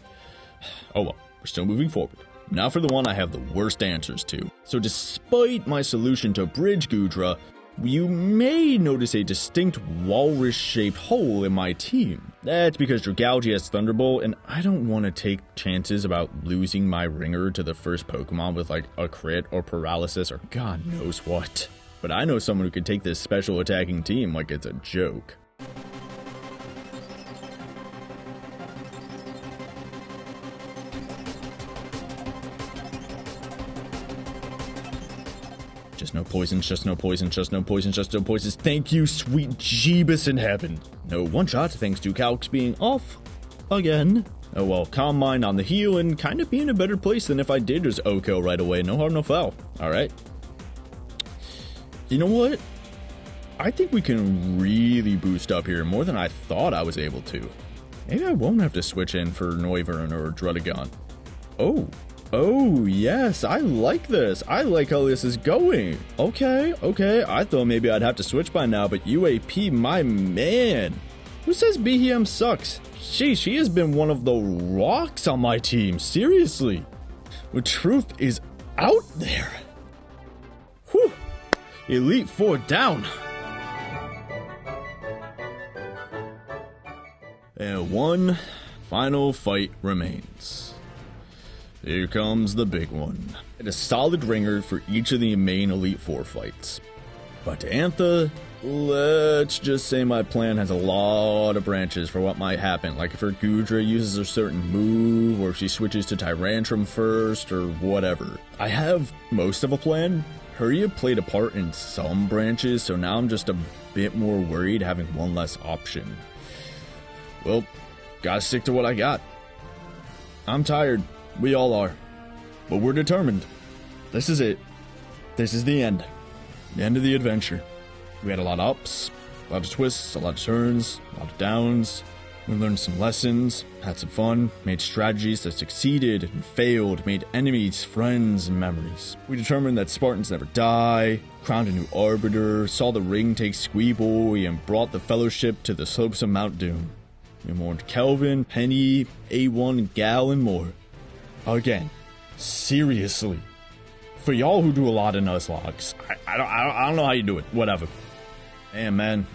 Oh well, we're still moving forward. Now for the one I have the worst answers to. So despite my solution to Bridge Goodra, you may notice a distinct walrus-shaped hole in my team. That's because Dragalge has Thunderbolt, and I don't want to take chances about losing my ringer to the first Pokemon with like a crit or paralysis or God knows what. But I know someone who could take this special attacking team like it's a joke. Just no poisons, just no poisons, just no poisons, just no poisons. Thank you, sweet Jeebus in heaven. No one shot thanks to Calx being off again. Oh well, Calm Mind on the heal and kind of be in a better place than if I did just Oko right away. No harm, no foul. Alright. You know what? I think we can really boost up here more than I thought I was able to. Maybe I won't have to switch in for Noivern or Druddigon. Oh, yes, I like this. I like how this is going. Okay. I thought maybe I'd have to switch by now, but UAP, my man. Who says BHM sucks? She has been one of the rocks on my team, seriously. The truth is out there. Whew. Elite Four down. And one final fight remains. Here comes the big one. And a solid ringer for each of the main Elite Four fights. But to Antha, let's just say my plan has a lot of branches for what might happen. Like if her Goodra uses a certain move, or if she switches to Tyrantrum first, or whatever. I have most of a plan. Hurria played a part in some branches, so now I'm just a bit more worried having one less option. Well, gotta stick to what I got. I'm tired. We all are. But we're determined. This is it. This is the end. The end of the adventure. We had a lot of ups, a lot of twists, a lot of turns, a lot of downs. We learned some lessons, had some fun, made strategies that succeeded and failed, made enemies, friends, and memories. We determined that Spartans never die, crowned a new Arbiter, saw the ring take Squeeboy, and brought the Fellowship to the slopes of Mount Doom. We mourned Kelvin, Penny, A1, Gal, and more. Again, seriously, for y'all who do a lot of Nuzlocks, I don't know how you do it. Whatever. Damn, man.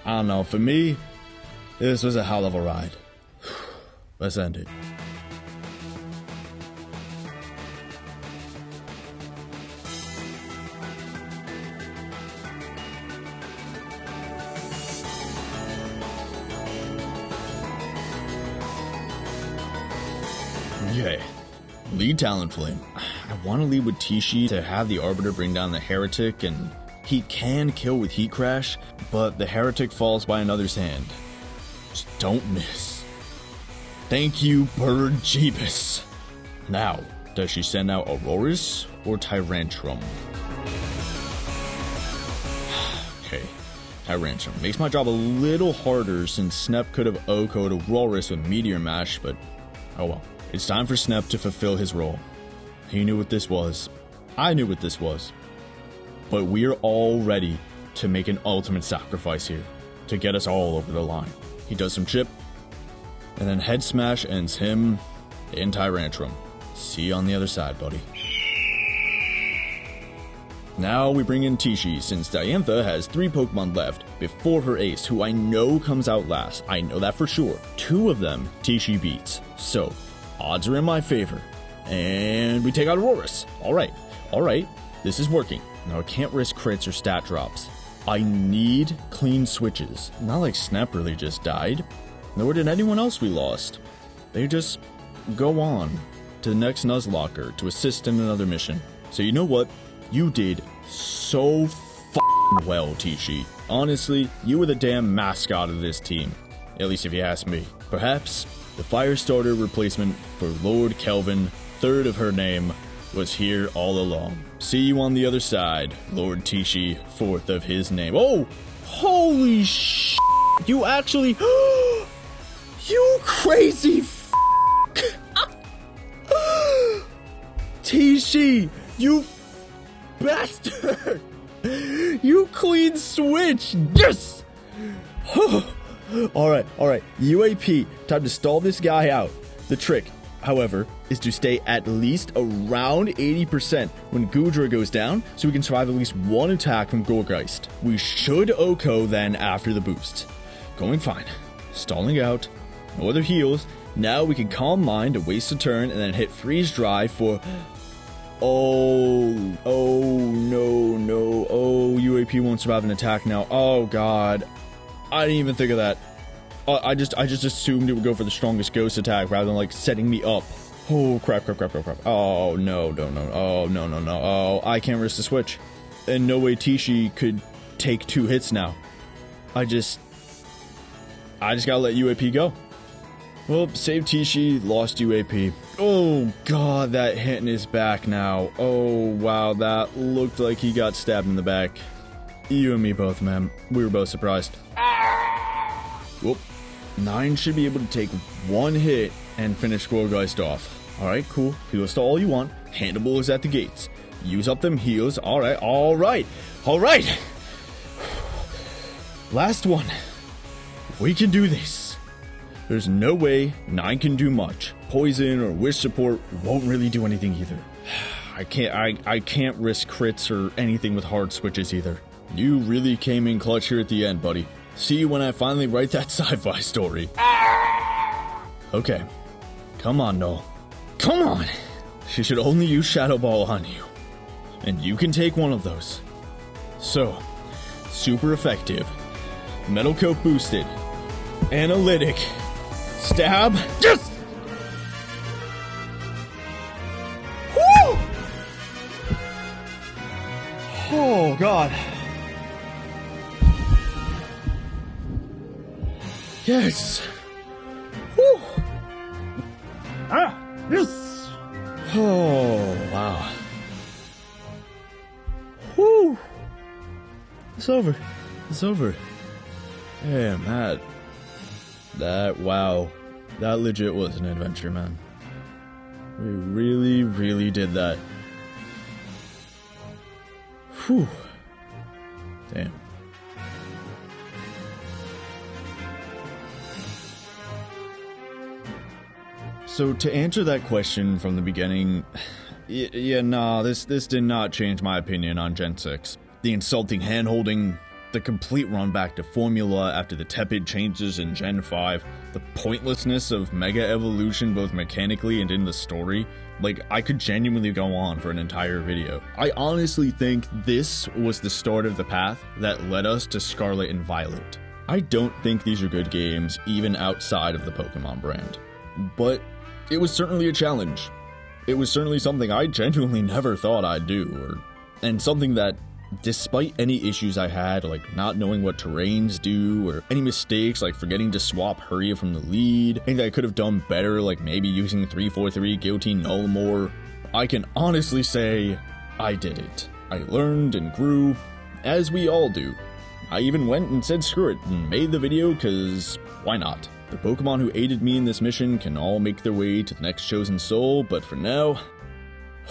I don't know. For me, this was a hell of a ride. Let's end it. Okay, lead Talonflame. I want to lead with Teeshii to have the Arbiter bring down the Heretic, and he can kill with Heat Crash, but the Heretic falls by another's hand. Just don't miss. Thank you, Bird Jeebus. Now, does she send out Aurorus or Tyrantrum? Okay, Tyrantrum. Makes my job a little harder since Snep could have OHKO'd Aurorus with Meteor Mash, but oh well. It's time for Snep to fulfill his role. He knew what this was. I knew what this was. But we're all ready to make an ultimate sacrifice here, to get us all over the line. He does some chip, and then Head Smash ends him in Tyrantrum. See you on the other side, buddy. Now we bring in Teeshii, since Diantha has 3 Pokemon left before her ace, who I know comes out last. I know that for sure. 2 of them Teeshii beats. So, odds are in my favor. And we take out Aurorus. Alright, this is working. Now I can't risk crits or stat drops. I need clean switches. Not like Snap really just died. Nor did anyone else we lost. They just go on to the next Nuzlocker to assist in another mission. So you know what? You did so f***ing well, Teeshii. Honestly, you were the damn mascot of this team. At least if you ask me. Perhaps the Firestarter replacement for Lord Kelvin, third of her name, was here all along. See you on the other side, Lord Tishi, fourth of his name. Oh, holy sh! You actually, you crazy f***. Tishi, you bastard! You clean switch! Yes! Alright. UAP, time to stall this guy out. The trick, however, is to stay at least around 80% when Gudra goes down, so we can survive at least one attack from Gorgeist. We should OHKO then after the boost. Going fine. Stalling out. No other heals. Now we can Calm Mind to waste a turn and then hit Freeze Dry for... Oh, no. Oh, UAP won't survive an attack now. Oh, God. I didn't even think of that. I just assumed it would go for the strongest ghost attack rather than, like, setting me up. Oh, crap. Oh, no. Oh, no. Oh, I can't risk the switch. And no way Tishi could take 2 hits now. I just gotta let UAP go. Well, save Tishi, lost UAP. Oh, God, that hit in his back now. Oh, wow, that looked like he got stabbed in the back. You and me both, man. We were both surprised. Whoop. 9 should be able to take 1 hit and finish Gorgeist off. Alright, cool. Heal stall all you want. Hannibal is at the gates. Use up them heals. Alright. Last one. We can do this. There's no way 9 can do much. Poison or wish support won't really do anything either. I can't risk crits or anything with hard switches either. You really came in clutch here at the end, buddy. See you when I finally write that sci-fi story. Okay. Come on, Null. Come on! She should only use Shadow Ball on you. And you can take one of those. So, super effective. Metal Coat boosted. Analytic. Stab. Yes! Woo! Oh, God. Yes! Woo! Yes! Oh, wow. Woo! It's over. Damn, wow. That legit was an adventure, man. We really did that. Whew. Damn. So to answer that question from the beginning, this did not change my opinion on Gen 6. The insulting handholding, the complete run back to formula after the tepid changes in Gen 5, the pointlessness of Mega Evolution both mechanically and in the story, like, I could genuinely go on for an entire video. I honestly think this was the start of the path that led us to Scarlet and Violet. I don't think these are good games, even outside of the Pokemon brand. But it was certainly a challenge. It was certainly something I genuinely never thought I'd do, and something that, despite any issues I had, like not knowing what terrains do, or any mistakes like forgetting to swap Hurria from the lead, anything that I could have done better, like maybe using 343 Guillotine Null more, I can honestly say I did it. I learned and grew, as we all do. I even went and said screw it, and made the video, cause why not? The Pokemon who aided me in this mission can all make their way to the next chosen soul, but for now,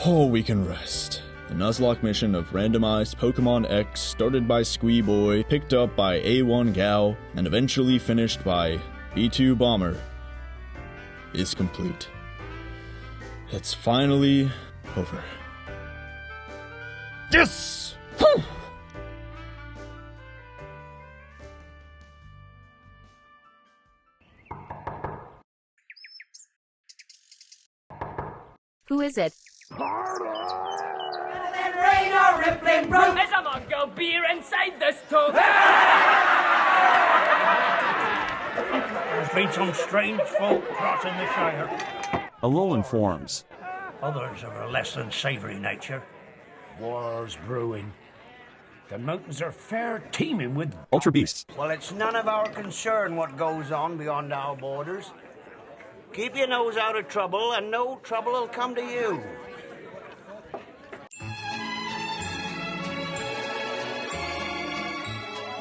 we can rest. The Nuzlocke mission of randomized Pokemon X, started by Squeeboy, picked up by A1 Gal, and eventually finished by B2 Bomber, is complete. It's finally over. Yes! Whew! Who is it? Rippling rope. There's a Mongo beer inside this tub. There's been some strange folk crossing the Shire. Alolan forms. Others of a less than savoury nature. Wars brewing. The mountains are fair teeming with Ultra Beasts. Well, it's none of our concern what goes on beyond our borders. Keep your nose out of trouble, and no trouble will come to you.